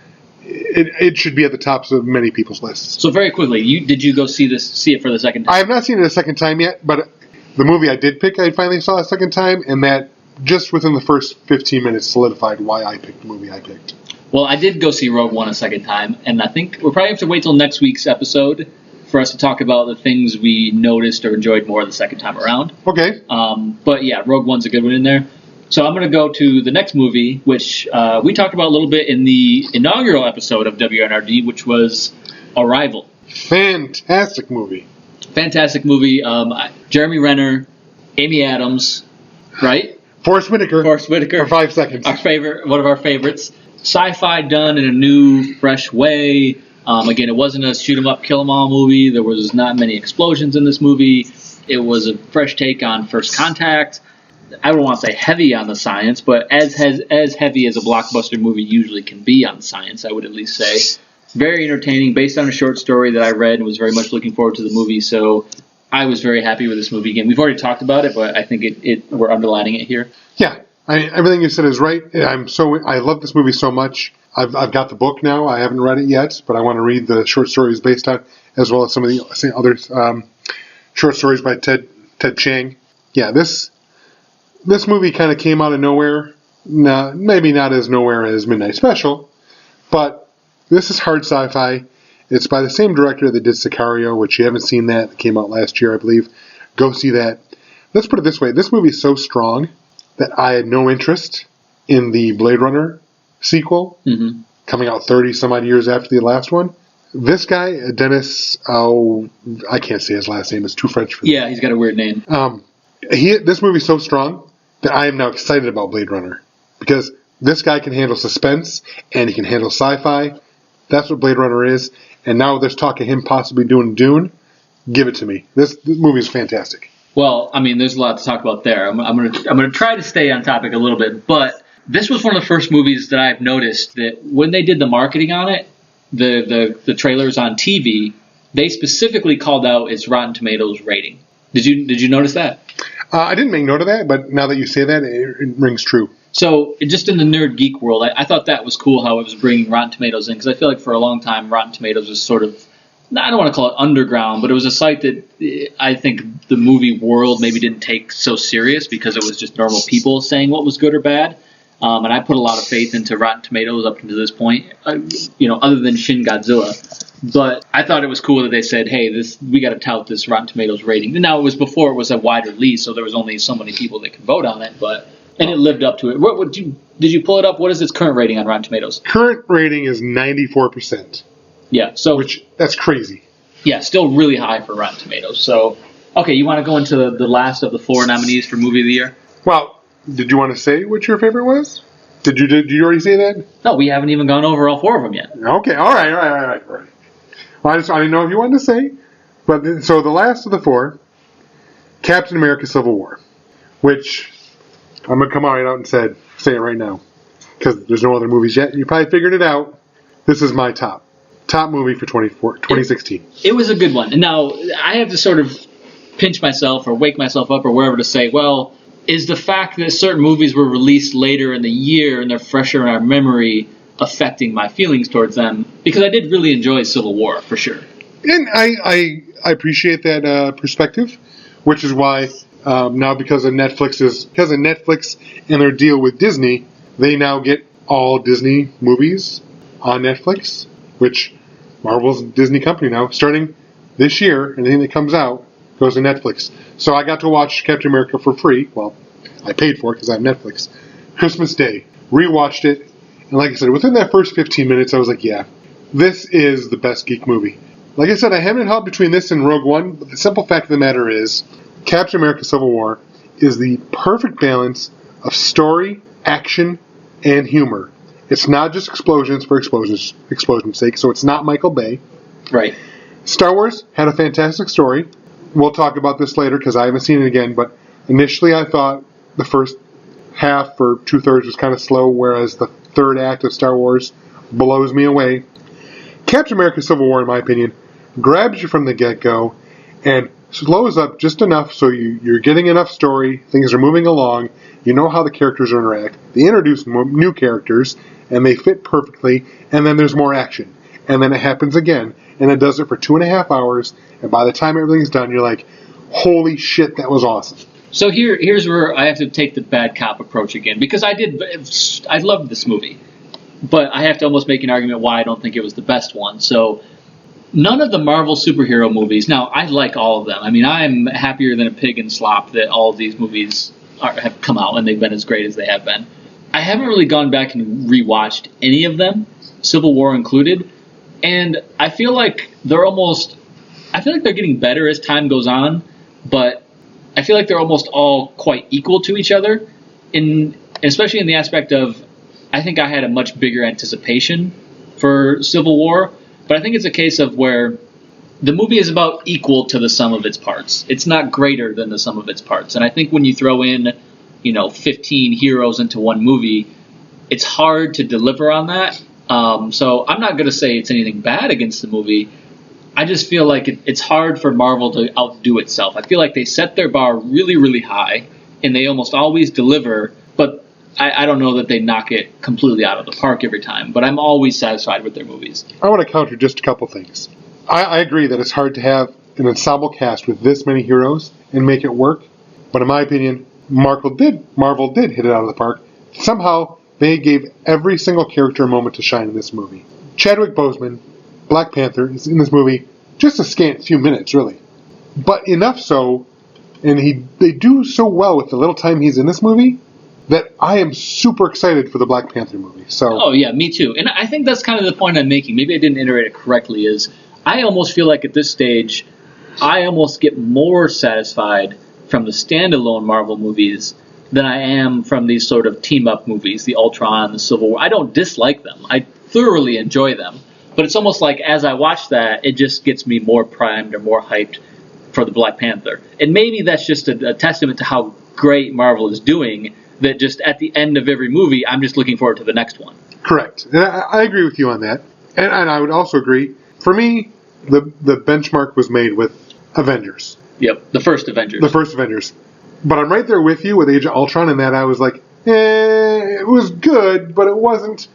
It should be at the tops of many people's lists. So very quickly, did you go see it for the second time? I have not seen it a second time yet, but the movie I did pick, I finally saw a second time, and that just within the first 15 minutes solidified why I picked the movie I picked. Well, I did go see Rogue One a second time, and I think we'll probably have to wait till next week's episode for us to talk about the things we noticed or enjoyed more the second time around. Okay. But yeah, Rogue One's a good one in there. So I'm going to go to the next movie, which we talked about a little bit in the inaugural episode of WNRD, which was Arrival. Fantastic movie. Fantastic movie. Jeremy Renner, Amy Adams, right? Forrest Whitaker. For 5 seconds. One of our favorites. Sci-fi done in a new, fresh way. Again, it wasn't a shoot-'em-up, kill-'em-all movie. There was not many explosions in this movie. It was a fresh take on First Contact. I don't want to say heavy on the science, but as heavy as a blockbuster movie usually can be on science, I would at least say. Very entertaining, based on a short story that I read and was very much looking forward to the movie. So I was very happy with this movie. Again, we've already talked about it, but I think we're underlining it here. Yeah, everything you said is right. I love this movie so much. I've got the book now. I haven't read it yet, but I want to read the short stories based on, as well as some of the other short stories by Ted Chiang. Yeah, this movie kind of came out of nowhere. Maybe not as nowhere as Midnight Special, but this is hard sci-fi. It's by the same director that did Sicario, which you haven't seen that. It came out last year, I believe. Go see that. Let's put it this way. This movie is so strong that I had no interest in the Blade Runner sequel, coming out 30-some-odd years after the last one. This guy, Dennis, I can't say his last name. It's too French for me. Yeah, he's got a weird name. This movie's so strong that I am now excited about Blade Runner. Because this guy can handle suspense, and he can handle sci-fi. That's what Blade Runner is. And now there's talk of him possibly doing Dune. Give it to me. This movie is fantastic. Well, I mean, there's a lot to talk about there. I'm gonna try to stay on topic a little bit, but this was one of the first movies that I've noticed that when they did the marketing on it, the trailers on TV, they specifically called out its Rotten Tomatoes rating. Did you notice that? I didn't make note of that, but now that you say that, it rings true. So, just in the nerd geek world, I thought that was cool how it was bringing Rotten Tomatoes in, because I feel like for a long time, Rotten Tomatoes was sort of, I don't want to call it underground, but it was a site that I think the movie world maybe didn't take so serious because it was just normal people saying what was good or bad. And I put a lot of faith into Rotten Tomatoes up to this point, other than Shin Godzilla. But I thought it was cool that they said, hey, we got to tout this Rotten Tomatoes rating. Now, it was before it was a wide release, so there was only so many people that could vote on it, and it lived up to it. Did you pull it up? What is its current rating on Rotten Tomatoes? Current rating is 94%. Yeah, so that's crazy. Yeah, still really high for Rotten Tomatoes. So, okay, you want to go into the last of the 4 nominees for Movie of the Year? Well, did you want to say what your favorite was? Did you already say that? No, we haven't even gone over all 4 of them yet. Okay, all right. Well, I didn't know if you wanted to say, but so the last of the 4, Captain America: Civil War, which I'm gonna come right out and say it right now, because there's no other movies yet. You probably figured it out. This is my top movie for 2016. It was a good one. And now I have to sort of pinch myself or wake myself up or wherever to say, well, is the fact that certain movies were released later in the year and they're fresher in our memory affecting my feelings towards them? Because I did really enjoy Civil War, for sure. And I appreciate that perspective, which is why now because of Netflix and their deal with Disney, they now get all Disney movies on Netflix, which Marvel's a Disney company now. Starting this year, anything that comes out goes to Netflix. So I got to watch Captain America for free. Well, I paid for it because I have Netflix. Christmas Day. Rewatched it. And like I said, within that first 15 minutes, I was like, yeah, this is the best geek movie. Like I said, I haven't held between this and Rogue One, but the simple fact of the matter is Captain America: Civil War is the perfect balance of story, action, and humor. It's not just explosions for explosions' sake, so it's not Michael Bay. Right. Star Wars had a fantastic story. We'll talk about this later because I haven't seen it again, but initially I thought the first half or 2/3 was kind of slow, whereas the third act of Star Wars blows me away. Captain America: Civil War, in my opinion, grabs you from the get-go and slows up just enough so you're getting enough story, things are moving along, you know how the characters interact, they introduce new characters, and they fit perfectly, and then there's more action. And then it happens again, and it does it for 2.5 hours, and by the time everything's done, you're like, holy shit, that was awesome. So here's where I have to take the bad cop approach again, because I loved this movie, but I have to almost make an argument why I don't think it was the best one. So none of the Marvel superhero movies, now I like all of them. I mean, I'm happier than a pig in slop that all of these movies have come out and they've been as great as they have been. I haven't really gone back and rewatched any of them, Civil War included, and I feel like they're getting better as time goes on, but I feel like they're almost all quite equal to each other, especially in the aspect of, I think I had a much bigger anticipation for Civil War, but I think it's a case of where the movie is about equal to the sum of its parts. It's not greater than the sum of its parts, and I think when you throw in 15 heroes into one movie, it's hard to deliver on that. So I'm not going to say it's anything bad against the movie. I just feel like it's hard for Marvel to outdo itself. I feel like they set their bar really, really high, and they almost always deliver, but I don't know that they knock it completely out of the park every time, but I'm always satisfied with their movies. I want to counter just a couple things. I agree that it's hard to have an ensemble cast with this many heroes and make it work, but in my opinion, Marvel did hit it out of the park. Somehow, they gave every single character a moment to shine in this movie. Chadwick Boseman, Black Panther, is in this movie just a scant few minutes, really. But enough so, and they do so well with the little time he's in this movie, that I am super excited for the Black Panther movie. Oh, yeah, me too. And I think that's kind of the point I'm making. Maybe I didn't iterate it correctly, is I almost feel like at this stage, I almost get more satisfied from the standalone Marvel movies than I am from these sort of team-up movies, the Ultron, the Civil War. I don't dislike them. I thoroughly enjoy them. But it's almost like as I watch that, it just gets me more primed or more hyped for the Black Panther. And maybe that's just a testament to how great Marvel is doing, that just at the end of every movie, I'm just looking forward to the next one. Correct. And I agree with you on that. And I would also agree, for me, the benchmark was made with Avengers. Yep, the first Avengers. The first Avengers. But I'm right there with you with Age of Ultron in that I was like, it was good, but it wasn't.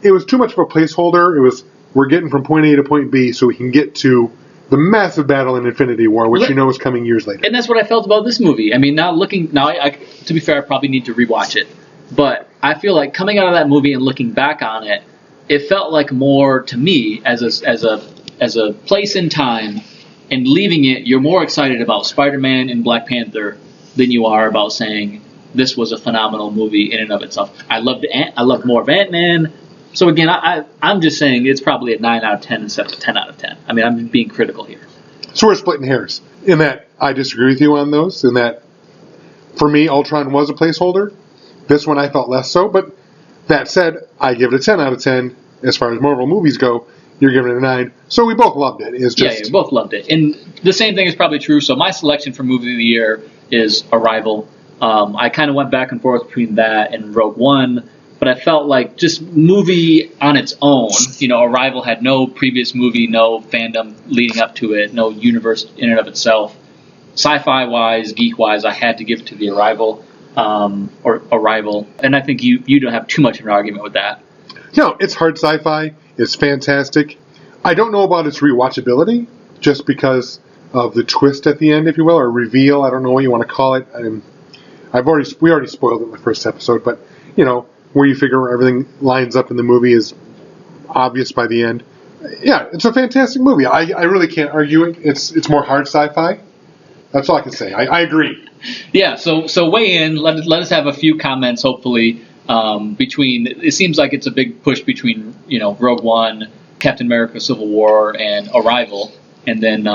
It was too much of a placeholder. We're getting from point A to point B so we can get to the massive battle in Infinity War, which is coming years later. And that's what I felt about this movie. I mean, now to be fair, I probably need to rewatch it. But I feel like coming out of that movie and looking back on it, it felt like more to me as a place in time, and leaving it, you're more excited about Spider-Man and Black Panther than you are about saying this was a phenomenal movie in and of itself. I loved more of Ant-Man. So again, I'm just saying it's probably a 9 out of 10 instead of a 10 out of 10. I mean, I'm being critical here. So we're splitting hairs. In that, I disagree with you on those. In that, for me, Ultron was a placeholder. This one I felt less so. But that said, I give it a 10 out of 10. As far as Marvel movies go, you're giving it a 9. So we both loved it. Yeah, we both loved it. And the same thing is probably true. So my selection for movie of the year is Arrival. I kind of went back and forth between that and Rogue One. But I felt like just movie on its own, Arrival had no previous movie, no fandom leading up to it, no universe in and of itself. Sci-fi-wise, geek-wise, I had to give it to the Arrival, or Arrival. And I think you don't have too much of an argument with that. No, it's hard sci-fi. It's fantastic. I don't know about its rewatchability, just because of the twist at the end, if you will, or reveal. I don't know what you want to call it. We already spoiled it in the first episode, but, where you figure everything lines up in the movie is obvious by the end. Yeah, it's a fantastic movie. I really can't argue it. It's more hard sci-fi. That's all I can say. I agree. Yeah, so weigh in. Let us have a few comments, hopefully, between... It seems like it's a big push between, Rogue One, Captain America, Civil War, and Arrival. And then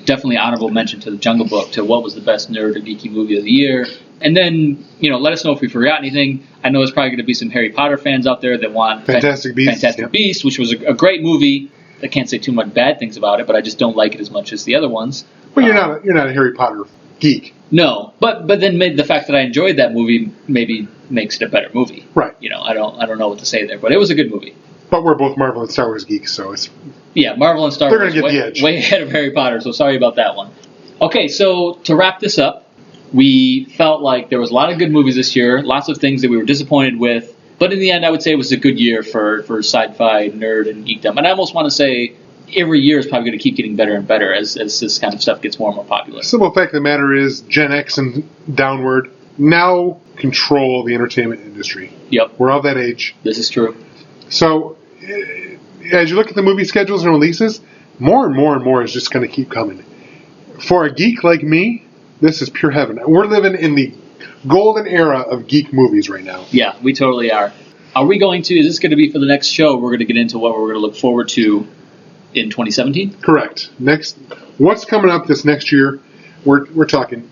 definitely honorable mention to The Jungle Book, to what was the best nerd or geeky movie of the year. And then, let us know if we forgot anything. I know there's probably going to be some Harry Potter fans out there that want Fantastic Beasts, which was a great movie. I can't say too much bad things about it, but I just don't like it as much as the other ones. Well, you're not a Harry Potter geek. No, but then the fact that I enjoyed that movie maybe makes it a better movie. Right. I don't know what to say there, but it was a good movie. But we're both Marvel and Star Wars geeks, so it's... Yeah, Marvel and Star Wars. They're going to get the edge. Way ahead of Harry Potter, so sorry about that one. Okay, so to wrap this up, we felt like there was a lot of good movies this year, lots of things that we were disappointed with, but in the end, I would say it was a good year for sci-fi, nerd, and geekdom. And I almost want to say every year is probably going to keep getting better and better as this kind of stuff gets more and more popular. The simple fact of the matter is Gen X and downward now control the entertainment industry. Yep. We're of that age. This is true. So, as you look at the movie schedules and releases, more and more and more is just going to keep coming. For a geek like me, this is pure heaven. We're living in the golden era of geek movies right now. Yeah, we totally are. Is this going to be for the next show? We're going to get into what we're going to look forward to in 2017? Correct. What's coming up this next year? We're talking,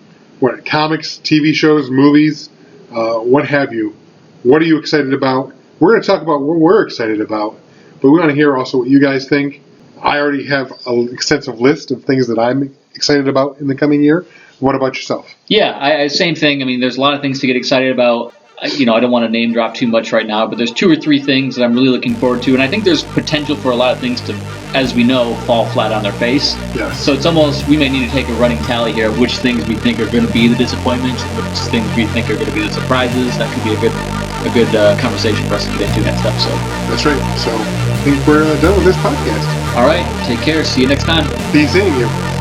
comics, TV shows, movies, what have you. What are you excited about? We're going to talk about what we're excited about, but we want to hear also what you guys think. I already have an extensive list of things that I'm excited about in the coming year. What about yourself? Yeah, same thing. I mean, there's a lot of things to get excited about. I don't want to name drop too much right now, but there's 2 or 3 things that I'm really looking forward to, and I think there's potential for a lot of things to, as we know, fall flat on their face. Yes. So it's almost, we may need to take a running tally here of which things we think are going to be the disappointments, which things we think are going to be the surprises. That could be a good conversation for us to get into next episode. That's right. So I think we're done with this podcast. All right, take care. See you next time. Be seeing you.